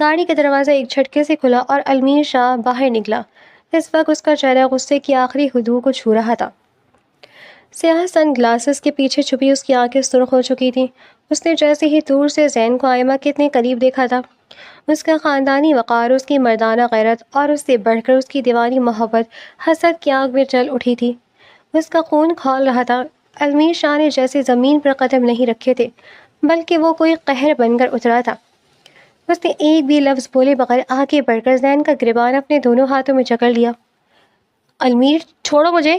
S1: گاڑی کا دروازہ ایک جھٹکے سے کھلا اور المیر شاہ باہر نکلا۔ اس وقت اس کا چہرہ غصے کی آخری حدود کو چھو رہا تھا۔ سیاہ سن گلاسز کے پیچھے چھپی اس کی آنکھیں سرخ ہو چکی تھیں۔ اس نے جیسے ہی دور سے زین کو آئمہ کے اتنے قریب دیکھا تھا، اس کا خاندانی وقار، اس کی مردانہ غیرت اور اس سے بڑھ کر اس کی دیوانی محبت حسد کی آگ میں جل اٹھی تھی۔ اس کا خون کھول رہا تھا۔ المیر شاہ نے جیسے زمین پر قدم نہیں رکھے تھے، بلکہ وہ کوئی قہر بن کر اترا تھا۔ اس نے ایک بھی لفظ بولے بغیر آگے بڑھ کر زین کا گریبان اپنے دونوں ہاتھوں میں جکڑ لیا۔ المیر، چھوڑو مجھے!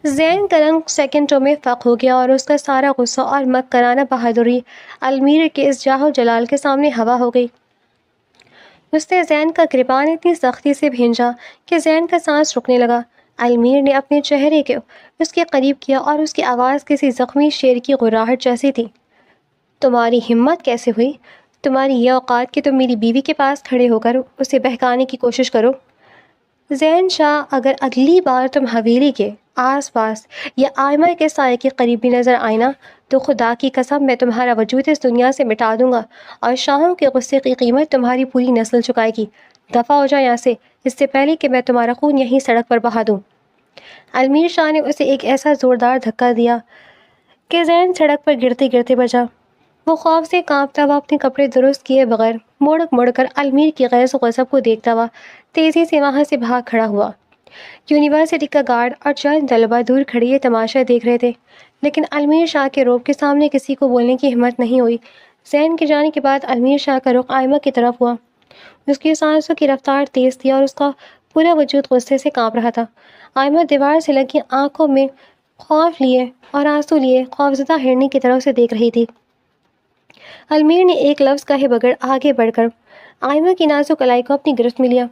S1: زین کا رنگ سیکنڈوں میں فاق ہو گیا اور اس کا سارا غصہ اور مکرانہ بہادری المیر کے اس جاہ و جلال کے سامنے ہوا ہو گئی۔ اس نے زین کا گریبان اتنی سختی سے بھینجا کہ زین کا سانس رکنے لگا۔ المیر نے اپنے چہرے کو اس کے قریب کیا اور اس کی آواز کسی زخمی شیر کی غراہٹ جیسی تھی۔ تمہاری ہمت کیسے ہوئی؟ تمہاری یہ اوقات کہ تم میری بیوی کے پاس کھڑے ہو کر اسے بہکانے کی کوشش کرو؟ زین شاہ، اگر اگلی بار تم حویلی کے آس پاس یا آئمہ کے سائے کے قریب بھی نظر آئے نا، تو خدا کی قسم میں تمہارا وجود اس دنیا سے مٹا دوں گا اور شاہوں کے غصے کی قیمت تمہاری پوری نسل چکائے گی۔ دفع ہو جا یہاں سے، اس سے پہلے کہ میں تمہارا خون یہیں سڑک پر بہا دوں۔ المیر شاہ نے اسے ایک ایسا زوردار دھکا دیا کہ زین سڑک پر گرتے گرتے بچا۔ وہ خوف سے کانپتا ہوا اپنے کپڑے درست کیے بغیر مڑ کر المیر کی غیظ و غضب کو دیکھتا ہوا تیزی سے وہاں سے بھاگ کھڑا ہوا۔ یونیورسٹی کا گارڈ اور چند طلبہ دور کھڑے یہ تماشا دیکھ رہے تھے، لیکن المیر شاہ کے روب کے سامنے کسی کو بولنے کی ہمت نہیں ہوئی۔ زین کے جانے کے بعد المیر شاہ کا رخ آئمہ کی طرف ہوا۔ اس کی سانسوں کی رفتار تیز تھی اور اس کا پورا وجود غصے سے کانپ رہا تھا۔ آئمہ دیوار سے لگی آنکھوں میں خوف لیے اور آنسو لیے خوفزدہ ہرنی کی طرح اسے دیکھ رہی تھی۔ المیر نے ایک لفظ کہے بغیر آگے بڑھ کر آئمہ کی نازک کلائی کو اپنی گرفت میں لیا۔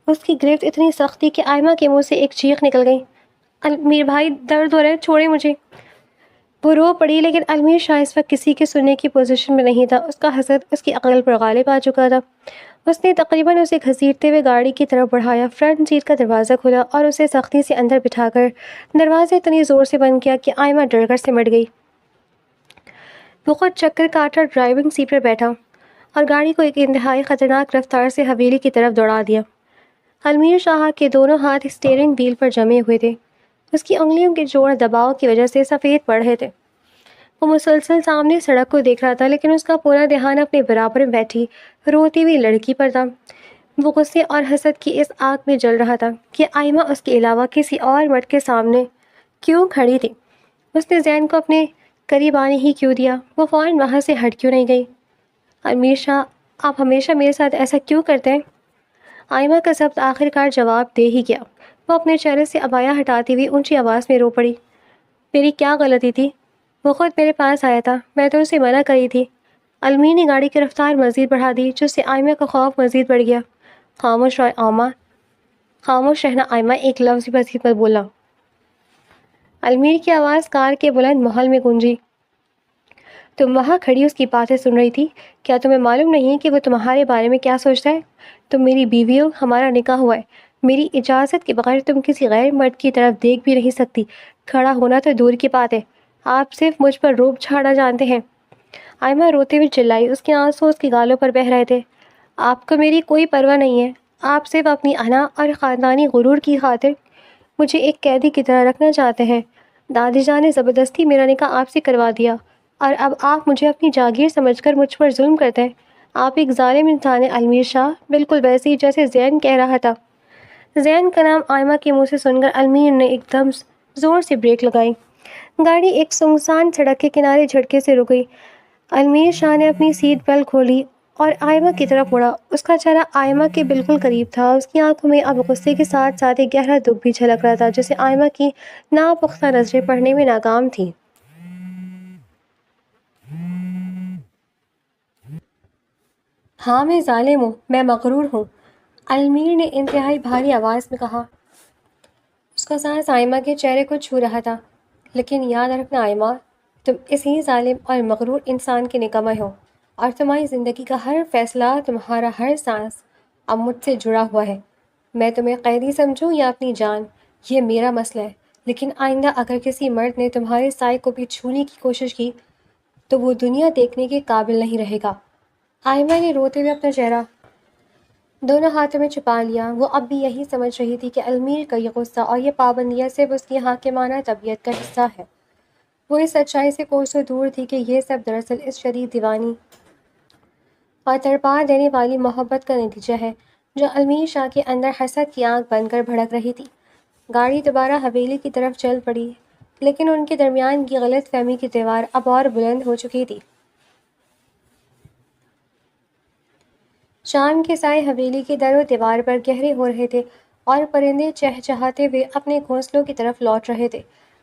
S1: اس کی گرفت اتنی سخت تھی کہ آئمہ کے منہ سے ایک چیخ نکل گئی۔ المیر بھائی، درد ہو رہا ہے، چھوڑیں مجھے۔ وہ رو پڑی، لیکن المیر شاہ اس وقت کسی کے سننے کی پوزیشن میں نہیں تھا۔ اس کا حسد اس کی عقل پر غالب آ چکا تھا۔ اس نے تقریباً اسے گھسیٹتے ہوئے گاڑی کی طرف بڑھایا۔ فرنٹ سیٹ کا دروازہ کھلا اور اسے سختی سے اندر بٹھا کر دروازے اتنی زور سے بند کیا کہ آئمہ ڈر کر سمٹ گئی۔ وہ خود چکر کاٹ کر ڈرائیونگ سیٹ پر بیٹھا اور گاڑی کو ایک انتہائی خطرناک رفتار سے حویلی کی طرف دوڑا دیا۔ المیر شاہ کے دونوں ہاتھ اسٹیئرنگ وہیل پر جمے ہوئے تھے۔ اس کی انگلیوں کے جوڑ دباؤ کی وجہ سے سفید پڑ رہے تھے۔ وہ مسلسل سامنے سڑک کو دیکھ رہا تھا، لیکن اس کا پورا دھیان اپنے برابر میں بیٹھی روتی ہوئی لڑکی پر تھا۔ وہ غصے اور حسد کی اس آگ میں جل رہا تھا کہ آئمہ اس کے علاوہ کسی اور مرد کے سامنے کیوں کھڑی تھی۔ اس نے زین کو اپنے قریب آنے ہی کیوں دیا؟ وہ فوراً وہاں سے ہٹ کیوں نہیں گئی؟ المیر شاہ، آپ ہمیشہ میرے ساتھ ایسا کیوں کرتے ہیں؟ آئمہ کا ضبط آخر کار جواب دے ہی گیا۔ وہ اپنے چہرے سے عبایا ہٹاتی ہوئی اونچی آواز میں رو پڑی۔ میری کیا غلطی تھی؟ وہ خود میرے پاس آیا تھا، میں تو اسے منع کری تھی۔ المیر نے گاڑی کی رفتار مزید بڑھا دی، جس سے آئمہ کا خوف مزید بڑھ گیا۔ خاموش رہنا آئمہ، ایک لفظ بھی مزید مت بولنا۔ المیر کی آواز کار کے بلند ماحول میں گونجی۔ تم وہاں کھڑی اس کی باتیں سن رہی تھی؟ کیا تمہیں معلوم نہیں کہ وہ تمہارے بارے میں کیا سوچتا ہے؟ تم میری بیوی ہو، ہمارا نکاح ہوا ہے۔ میری اجازت کے بغیر تم کسی غیر مرد کی طرف دیکھ بھی نہیں سکتی۔ کھڑا ہونا تو دور کی بات ہے، آپ صرف مجھ پر روب جھاڑنا جانتے ہیں۔ آئمہ روتے ہوئے چلائی، اس کے آنسو اس کی گالوں پر بہہ رہے تھے۔ آپ کو میری کوئی پرواہ نہیں ہے، آپ صرف اپنی انا اور خاندانی غرور کی خاطر مجھے ایک قیدی کی طرح رکھنا چاہتے ہیں۔ دادی جان نے زبردستی میرا نکاح آپ سے کروا دیا اور اب آپ مجھے اپنی جاگیر سمجھ کر مجھ پر ظلم کرتے ہیں۔ آپ ایک ظالم انسان ہیں المیر شاہ، بالکل ویسے ہی جیسے زین کہہ رہا تھا۔ زین کا نام آئمہ کے منہ سے سن کر المیر نے ایک دم زور سے بریک لگائی۔ گاڑی ایک سنسان سڑک کے کنارے جھٹکے سے رک گئی۔ المیر شاہ نے اپنی سیٹ بیلٹ کھولی اور آئمہ کی طرف مڑا۔ اس کا چہرہ آئمہ کے بالکل قریب تھا۔ اس کی آنکھوں میں اب غصے کے ساتھ ساتھ ایک گہرا دکھ بھی جھلک رہا تھا، جسے آئمہ کی ناپختہ نظریں پڑھنے میں ناکام تھیں۔ ہاں میں ظالم ہوں، میں مغرور ہوں، المیر نے انتہائی بھاری آواز میں کہا۔ اس کا سانس آئمہ کے چہرے کو چھو رہا تھا۔ لیکن یاد رکھنا آئمہ، تم اسی ظالم اور مغرور انسان کے نکمہ ہو، اور تمہاری زندگی کا ہر فیصلہ، تمہارا ہر سانس اب مجھ سے جڑا ہوا ہے۔ میں تمہیں قیدی سمجھوں یا اپنی جان، یہ میرا مسئلہ ہے، لیکن آئندہ اگر کسی مرد نے تمہارے سائے کو بھی چھونے کی کوشش کی تو وہ دنیا دیکھنے کے قابل نہیں رہے گا۔ آئمہ نے روتے ہوئے اپنا چہرہ دونوں ہاتھوں میں چھپا لیا۔ وہ اب بھی یہی سمجھ رہی تھی کہ المیر کا یہ غصہ اور یہ پابندیاں صرف اس کی حاکمانہ طبیعت کا حصہ ہے۔ وہ اس سچائی سے کوسوں دور تھی کہ یہ سب دراصل اس شدید دیوانی اور تڑپا دینے والی محبت کا نتیجہ ہے جو المیر شاہ کے اندر حسد کی آگ بن کر بھڑک رہی تھی۔ گاڑی دوبارہ حویلی کی طرف چل پڑی، لیکن ان کے درمیان کی غلط فہمی کی دیوار اب اور بلند ہو چکی تھی۔ شام کے سائے حویلی کے در و دیوار پر گہرے ہو رہے تھے اور پرندے چہچہاتے ہوئے اپنے گھونسلوں کی طرف لوٹ رہے تھے۔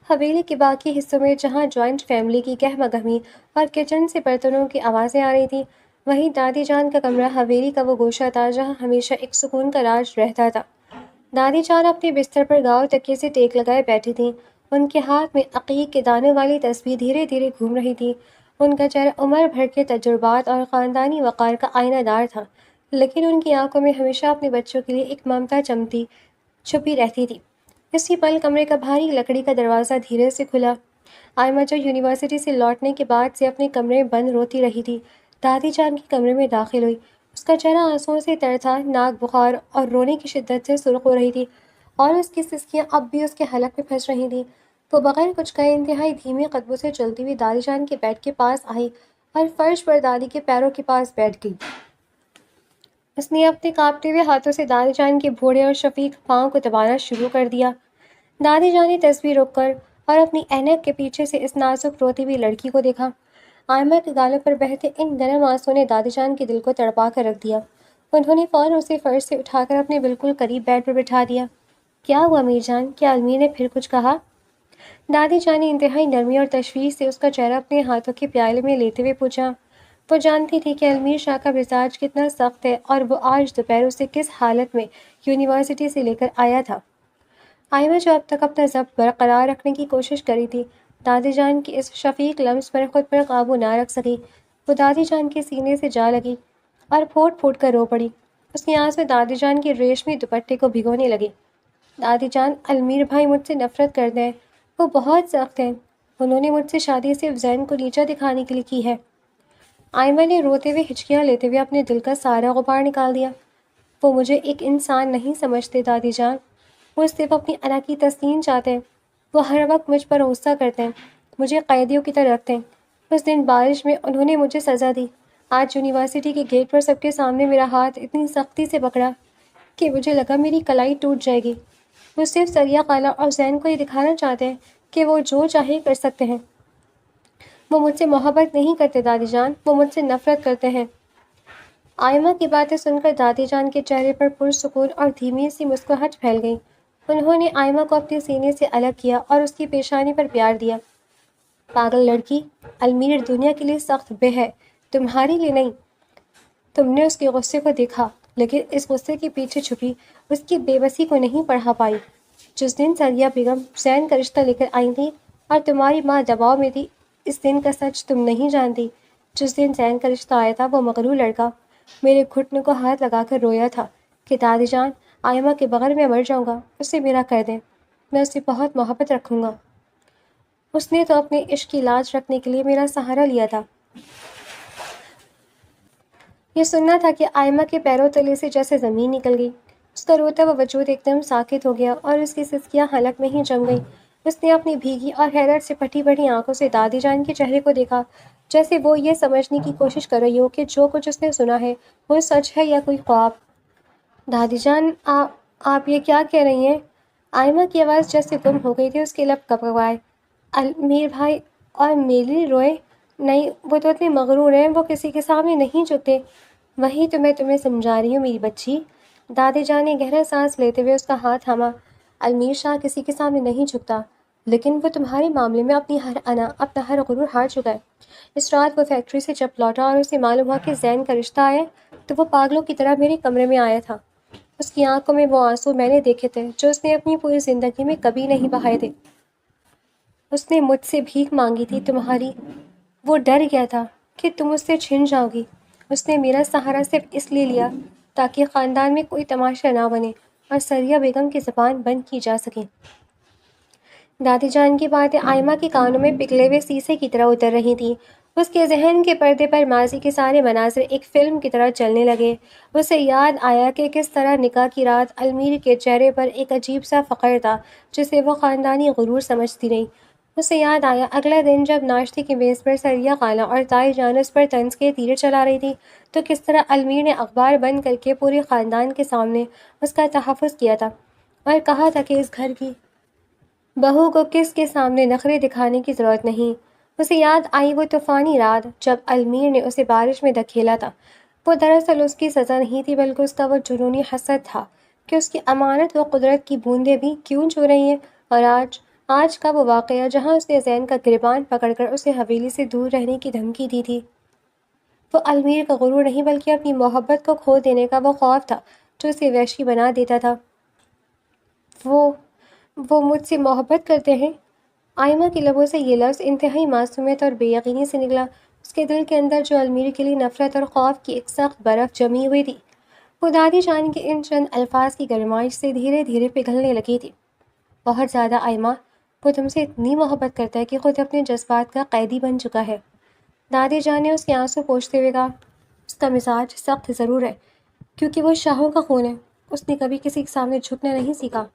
S1: حویلی کے باقی حصوں میں جہاں جوائنٹ فیملی کی گہما گہمی اور کچن سے برتنوں کی آوازیں آ رہی تھیں، وہیں دادی جان کا کمرہ حویلی کا وہ گوشہ تھا جہاں ہمیشہ ایک سکون کا راج رہتا تھا۔ دادی جان اپنے بستر پر گاؤ تکیے سے ٹیک لگائے بیٹھی تھیں۔ ان کے ہاتھ میں عقیق کے دانوں والی تسبیح دھیرے دھیرے گھوم رہی تھی۔ ان کا چہرہ عمر بھر کے تجربات اور خاندانی وقار کا آئینہ دار تھا، لیکن ان کی آنکھوں میں ہمیشہ اپنے بچوں کے لیے ایک ممتا چمتی چھپی رہتی تھی۔ اسی پل کمرے کا بھاری لکڑی کا دروازہ دھیرے سے کھلا۔ آئمہ جو یونیورسٹی سے لوٹنے کے بعد سے اپنے کمرے میں بند روتی رہی تھی، دادی جان کے کمرے میں داخل ہوئی۔ اس کا چہرہ آنسوؤں سے تر تھا، ناک بخار اور رونے کی شدت سے سرخ ہو رہی تھی، اور اس کی سسکیاں اب بھی اس کے حلق میں پھنس رہی تھیں۔ وہ بغیر کچھ کہے انتہائی دھیمے قدموں سے چلتی ہوئی دادی جان کے بیڈ کے پاس آئی اور فرش پر دادی کے پیروں کے پاس بیٹھ گئی۔ اس نے اپنے کانپتے ہوئے ہاتھوں سے دادی جان کے بوڑھے اور شفیق پاؤں کو دبانا شروع کر دیا۔ دادی جان نے تصویر روک کر اور اپنی اینک کے پیچھے سے اس نازک روتی ہوئی لڑکی کو دیکھا۔ آئمہ کے گالوں پر بہتے ان گرم آنسوؤں نے دادی جان کے دل کو تڑپا کر رکھ دیا۔ انہوں نے فوراً اسے فرش سے اٹھا کر اپنے بالکل قریب بیڈ پر بٹھا دیا۔ کیا ہوا امیر جان؟ کیا المیر نے پھر کچھ کہا؟ دادی جان نے انتہائی نرمی اور تشویش سے اس کا چہرہ اپنے ہاتھوں کے پیالے میں لیتے ہوئے پوچھا۔ وہ جانتی تھی کہ المیر شاہ کا مزاج کتنا سخت ہے اور وہ آج دوپہر اسے کس حالت میں یونیورسٹی سے لے کر آیا تھا۔ آئمہ جو اب تک اپنا ضبط برقرار رکھنے کی کوشش کری تھی، دادی جان کی اس شفیق لمس پر خود پر قابو نہ رکھ سکی۔ وہ دادی جان کے سینے سے جا لگی اور پھوٹ پھوٹ کر رو پڑی۔ اس کی آنسو دادی جان کے ریشمی دوپٹے کو بھگونے لگے۔ دادی جان، المیر بھائی مجھ سے نفرت کرتے ہیں، وہ بہت سخت ہیں، انہوں نے مجھ سے شادی صرف زین کو نیچا دکھانے کے لیے کی ہے۔ آئمہ نے روتے ہوئے ہچکیاں لیتے ہوئے اپنے دل کا سارا غبار نکال دیا۔ وہ مجھے ایک انسان نہیں سمجھتے دادی جان، وہ صرف اپنی انا کی تسکین چاہتے ہیں۔ وہ ہر وقت مجھ پر غصہ کرتے ہیں، مجھے قیدیوں کی طرح رکھتے ہیں۔ اس دن بارش میں انہوں نے مجھے سزا دی۔ آج یونیورسٹی کے گیٹ پر سب کے سامنے میرا ہاتھ اتنی سختی سے پکڑا کہ مجھے لگا میری کلائی ٹوٹ جائے گی۔ وہ صرف سریا خالہ اور زین کو یہ دکھانا چاہتے ہیں کہ وہ جو چاہے کر سکتے ہیں۔ وہ مجھ سے محبت نہیں کرتے دادی جان، وہ مجھ سے نفرت کرتے ہیں۔ آئمہ کی باتیں سن کر دادی جان کے چہرے پر پرسکون اور دھیمی سی مسکراہٹ پھیل گئی۔ انہوں نے آئمہ کو اپنے سینے سے الگ کیا اور اس کی پیشانی پر پیار دیا۔ پاگل لڑکی، المیر دنیا کے لیے سخت بے ہے، تمہارے لیے نہیں۔ تم نے اس کے غصے کو دیکھا، لیکن اس غصے کے پیچھے چھپی اس کی بے بسی کو نہیں پڑھا پائی۔ جس دن سریا بیگم زین کا رشتہ لے کر آئی تھی اور تمہاری ماں دباؤ میں تھی، اس دن کا سچ تم نہیں جانتی۔ جس دن زین کا رشتہ آیا تھا، وہ مغرور لڑکا میرے گھٹنوں کو ہاتھ لگا کر رویا تھا کہ دادی جان، آئمہ کے بغیر میں مر جاؤں گا، اسے میرا کر دیں، میں اس سے بہت محبت رکھوں گا۔ اس نے تو اپنے عشق کی لاج رکھنے کے لیے میرا سہارا لیا تھا۔ یہ سننا تھا کہ آئمہ کے پیروں تلے سے جیسے زمین نکل گئی۔ اس کا روتا ہوا وجود ایک دم ساکت ہو گیا اور اس کی سسکیاں حلق میں ہی جم گئیں۔ اس نے اپنی بھیگی اور حیرت سے پھٹی بڑی آنکھوں سے دادی جان کے چہرے کو دیکھا، جیسے وہ یہ سمجھنے کی کوشش کر رہی ہو کہ جو کچھ اس نے سنا ہے وہ سچ ہے یا کوئی خواب۔ دادی جان، آپ یہ کیا کہہ رہی ہیں؟ آئمہ کی آواز جیسے گم ہو گئی تھی، اس کے لب کپکپائے۔ المیر بھائی اور میرے لیے روئے؟ نہیں، وہ تو اتنے مغرور ہیں، وہ کسی کے سامنے نہیں جھکتے۔ وہی تو میں تمہیں سمجھا رہی ہوں میری بچی۔ دادی جان نے گہرا سانس لیتے ہوئے اس کا ہاتھ تھاما۔ المیر شاہ کسی کے سامنے نہیں جھکتا، لیکن وہ تمہارے معاملے میں اپنی ہر انا، اپنا ہر غرور ہار چکا ہے۔ اس رات وہ فیکٹری سے جب لوٹا اور اسے معلوم ہوا کہ زین کا رشتہ آیا تو وہ پاگلوں کی طرح میرے کمرے میں آیا تھا۔ اس کی آنکھوں میں وہ آنسو میں نے دیکھے تھے جو اس نے اپنی پوری زندگی میں کبھی نہیں بہائے تھے۔ اس نے مجھ سے بھیک مانگی تھی تمہاری، وہ ڈر گیا تھا کہ تم اس سے چھن جاؤ گی۔ اس نے میرا سہارا صرف اس لیے لیا تاکہ خاندان میں کوئی تماشا نہ بنے اور سریہ بیگم کی زبان بند کی جا سکے۔ دادی جان کی باتیں آئمہ کے کانوں میں پگھلے ہوئے سیسے کی طرح اتر رہی تھیں۔ اس کے ذہن کے پردے پر ماضی کے سارے مناظر ایک فلم کی طرح چلنے لگے۔ اسے یاد آیا کہ کس طرح نکاح کی رات المیر کے چہرے پر ایک عجیب سا فخر تھا جسے وہ خاندانی غرور سمجھتی رہی۔ اسے یاد آیا اگلا دن جب ناشتے کی میز پر سریہ خالہ اور تائی جان اس پر طنز کے تیرے چلا رہی تھی تو کس طرح المیر نے اخبار بند کر کے پورے خاندان کے سامنے اس کا تحفظ کیا تھا اور کہا تھا کہ اس گھر کی بہو کو کس کے سامنے نخرے دکھانے کی ضرورت نہیں۔ اسے یاد آئی وہ طوفانی رات جب المیر نے اسے بارش میں دھکیلا تھا۔ وہ دراصل اس کی سزا نہیں تھی بلکہ اس کا وہ جنونی حسد تھا کہ اس کی امانت و قدرت کی بوندیں بھی کیوں چھو رہی ہیں۔ اور آج کا وہ واقعہ جہاں اس نے زین کا گریبان پکڑ کر اسے حویلی سے دور رہنے کی دھمکی دی تھی، وہ المیر کا غرور نہیں بلکہ اپنی محبت کو کھو دینے کا وہ خوف تھا جو اسے وحشی بنا دیتا تھا۔ وہ وہ مجھ سے محبت کرتے ہیں؟ آئمہ کے لبوں سے یہ لفظ انتہائی معصومیت اور بے یقینی سے نکلا۔ اس کے دل کے اندر جو المیر کے لیے نفرت اور خوف کی ایک سخت برف جمی ہوئی تھی وہ دادی جان کے ان چند الفاظ کی گرمائش سے دھیرے دھیرے پگھلنے لگی تھی۔ بہت زیادہ آئمہ، وہ تم سے اتنی محبت کرتا ہے کہ خود اپنے جذبات کا قیدی بن چکا ہے۔ دادی جان نے اس کے آنسو پوچھتے ہوئے کہا، اس کا مزاج سخت ضرور ہے کیونکہ وہ شاہوں کا خون ہے۔ اس نے کبھی کسی کے سامنے جھکنا نہیں سیکھا،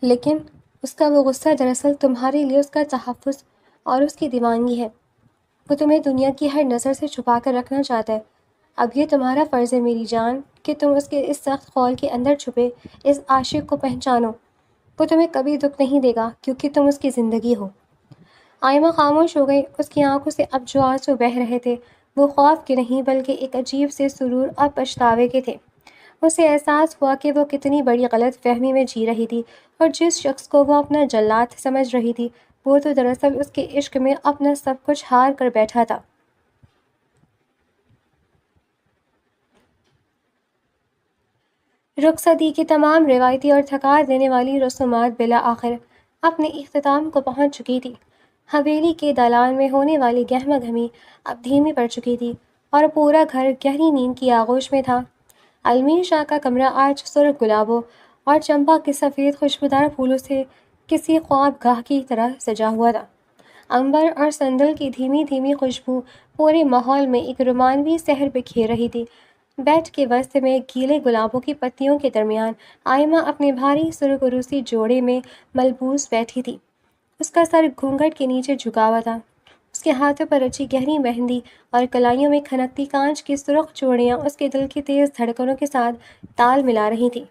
S1: لیکن اس کا وہ غصہ دراصل تمہارے لیے اس کا تحفظ اور اس کی دیوانگی ہے۔ وہ تمہیں دنیا کی ہر نظر سے چھپا کر رکھنا چاہتا ہے۔ اب یہ تمہارا فرض ہے میری جان کہ تم اس کے اس سخت خول کے اندر چھپے اس عاشق کو پہچانو۔ وہ تمہیں کبھی دکھ نہیں دے گا کیونکہ تم اس کی زندگی ہو۔ آئمہ خاموش ہو گئی۔ اس کی آنکھوں سے اب جو آنسو بہہ رہے تھے وہ خوف کے نہیں بلکہ ایک عجیب سے سرور اور پچھتاوے کے تھے۔ اسے احساس ہوا کہ وہ کتنی بڑی غلط فہمی میں جی رہی تھی اور جس شخص کو وہ اپنا جلاد سمجھ رہی تھی وہ تو دراصل اس کے عشق میں اپنا سب کچھ ہار کر بیٹھا تھا۔ رخصتی کی تمام روایتی اور تھکا دینے والی رسومات بالآخر اپنے اختتام کو پہنچ چکی تھی۔ حویلی کے دالان میں ہونے والی گہما گہمی اب دھیمی پڑ چکی تھی اور پورا گھر گہری نیند کی آغوش میں تھا۔ المیر شاہ کا کمرہ آج سرخ گلابوں اور چمپا کے سفید خوشبودار پھولوں سے کسی خواب گاہ کی طرح سجا ہوا تھا۔ عنبر اور سندل کی دھیمی دھیمی خوشبو پورے ماحول میں ایک رومانوی سحر بکھیر رہی تھی۔ بیڈ کے وسط میں گیلے گلابوں کی پتیوں کے درمیان آئمہ اپنے بھاری سرخ روسی جوڑے میں ملبوس بیٹھی تھی۔ اس کا سر گھونگھٹ کے نیچے جھکا ہوا تھا۔ اس کے ہاتھوں پر رچی گہری مہندی اور کلائیوں میں کھنکتی کانچ کی سرخ چوڑیاں اس کے دل کی تیز دھڑکنوں کے ساتھ تال ملا رہی تھیں۔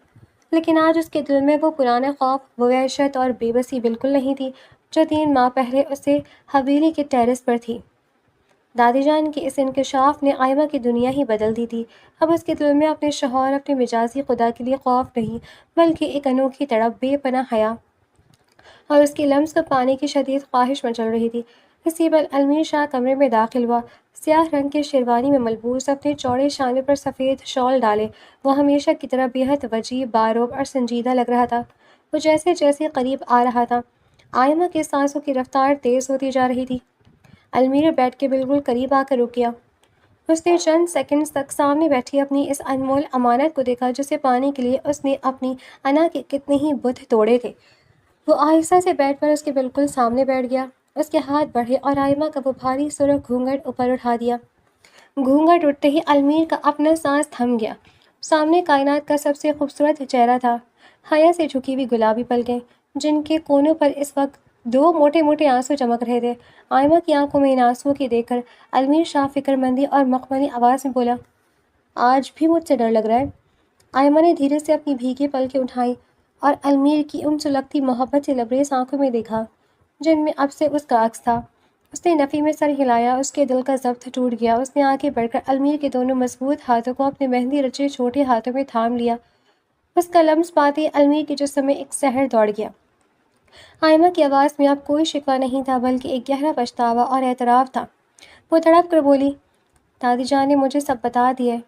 S1: لیکن آج اس کے دل میں وہ پرانا خوف، وہ وحشت اور بے بسی بالکل نہیں تھی جو 3 ماہ پہلے اسے حویلی کے ٹیرس پر تھی۔ دادی جان کے اس انکشاف نے آئمہ کی دنیا ہی بدل دی تھی۔ اب اس کے دل میں اپنے شوہر، اپنے مجازی خدا کے لیے خوف نہیں بلکہ ایک انوکھی تڑپ، بے پناہ حیا اور اس کے لمس کو پانے کی شدید خواہش مچل رہی تھی۔ اسی پل المیر شاہ کمرے میں داخل ہوا۔ سیاہ رنگ کے شیروانی میں ملبوس، اپنے چوڑے شانے پر سفید شال ڈالے وہ ہمیشہ کی طرح بے حد وجیب، باروب اور سنجیدہ لگ رہا تھا۔ وہ جیسے جیسے قریب آ رہا تھا آئمہ کے سانسوں کی رفتار تیز ہوتی جا رہی تھی۔ المیر بیٹھ کے بالکل قریب آ کر رک گیا۔ اس نے چند سیکنڈز تک سامنے بیٹھی اپنی اس انمول امانت کو دیکھا جسے پانے کے لیے اس نے اپنی انا کے کتنے ہی بت توڑے تھے۔ وہ آہستہ سے بیٹھ پر اس کے بالکل سامنے بیٹھ گیا۔ اس کے ہاتھ بڑھے اور آئمہ کا وہ بھاری سرخ گھونگھٹ اوپر اٹھا دیا۔ گھونگھٹ اٹھتے ہی المیر کا اپنا سانس تھم گیا۔ سامنے کائنات کا سب سے خوبصورت چہرہ تھا، حیا سے جھکی ہوئی گلابی پلکیں جن کے کونوں پر اس وقت 2 موٹے موٹے آنسو چمک رہے تھے۔ آئمہ کی آنکھوں میں ان آنسوؤں کی دیکھ کر المیر شاہ فکر مندی اور مخملی آواز میں بولا، آج بھی مجھ سے ڈر لگ رہا ہے؟ آئمہ نے دھیرے سے اپنی بھیگی پلکیں اٹھائیں اور المیر کی ان سلگتی محبت سے لبریز آنکھوں میں دیکھا جن میں اب سے اس کا عکس تھا۔ اس نے نفی میں سر ہلایا، اس کے دل کا ضبط ٹوٹ گیا۔ اس نے آگے بڑھ کر المیر کے دونوں مضبوط ہاتھوں کو اپنے مہندی رچے چھوٹے ہاتھوں میں تھام لیا۔ اس کا لمس پاتے ہی المیر کے جسم میں ایک سحر دوڑ گیا۔ آئمہ کی آواز میں اب کوئی شکوہ نہیں تھا بلکہ ایک گہرا پچھتاوا اور اعتراف تھا۔ وہ تڑپ کر بولی، دادی جان نے مجھے سب بتا دیا ہے۔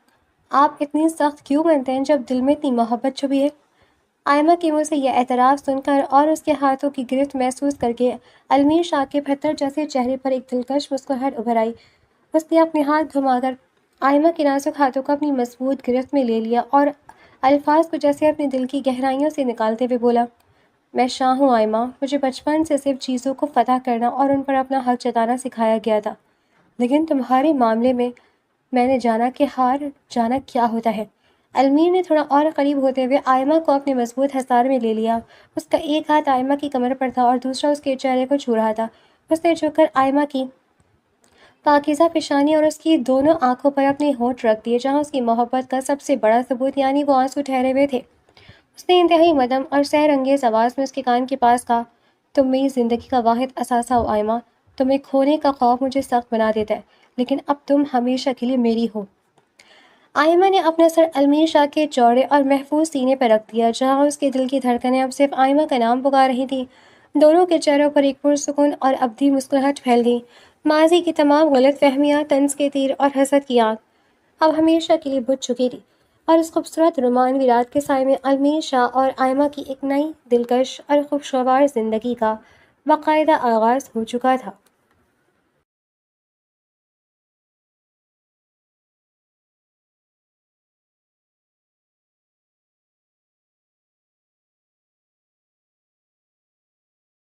S1: آپ اتنی سخت کیوں بنتے ہیں جب دل میں اتنی محبت چھپی ہے؟ آئمہ کے منہ سے یہ اعتراف سن کر اور اس کے ہاتھوں کی گرفت محسوس کر کے علمیر شاہ کے پتھر جیسے چہرے پر ایک دلکش مسکراہٹ ابھر آئی۔ اس نے اپنے ہاتھ گھما کر آئمہ کے نازک ہاتھوں کو اپنی مضبوط گرفت میں لے لیا اور الفاظ کو جیسے اپنے دل کی گہرائیوں سے نکالتے ہوئے بولا، میں شاہ ہوں آئمہ، مجھے بچپن سے صرف چیزوں کو فتح کرنا اور ان پر اپنا حق جتانا سکھایا گیا تھا، لیکن تمہارے معاملے میں نے جانا کہ ہار جانا کیا ہوتا ہے۔ علمیر نے تھوڑا اور قریب ہوتے ہوئے آئمہ کو اپنے مضبوط حصار میں لے لیا۔ اس کا ایک ہاتھ آئمہ کی کمر پر تھا اور دوسرا اس کے چہرے کو چھو رہا تھا۔ اس نے جھک کر آئمہ کی پاکیزہ پیشانی اور اس کی دونوں آنکھوں پر اپنے ہونٹ رکھ دیے جہاں اس کی محبت کا سب سے بڑا ثبوت یعنی وہ آنسو ٹھہرے ہوئے تھے۔ اس نے انتہائی مدھم اور سحر انگیز آواز میں اس کے کان کے پاس کہا، تم میری زندگی کا واحد اثاثہ ہو آئمہ، تمہیں کھونے کا خوف مجھے سخت بنا دیتا ہے، لیکن اب تم ہمیشہ کے لیے میری ہو۔ آئمہ نے اپنا سر علمیر شاہ کے چوڑے اور محفوظ سینے پر رکھ دیا جہاں اس کے دل کی دھڑکنیں اب صرف آئمہ کا نام پکار رہی تھیں۔ دونوں کے چہروں پر ایک پرسکون اور ابدی مسکراہٹ پھیل گئی۔ ماضی کی تمام غلط فہمیاں، طنز کے تیر اور حسد کی آگ اب ہمیشہ کے لیے بجھ چکی تھی، اور اس خوبصورت رومانوی رات کے سائے میں علمیر شاہ اور آئمہ کی ایک نئی دلکش اور خوشگوار زندگی کا باقاعدہ آغاز ہو چکا تھا۔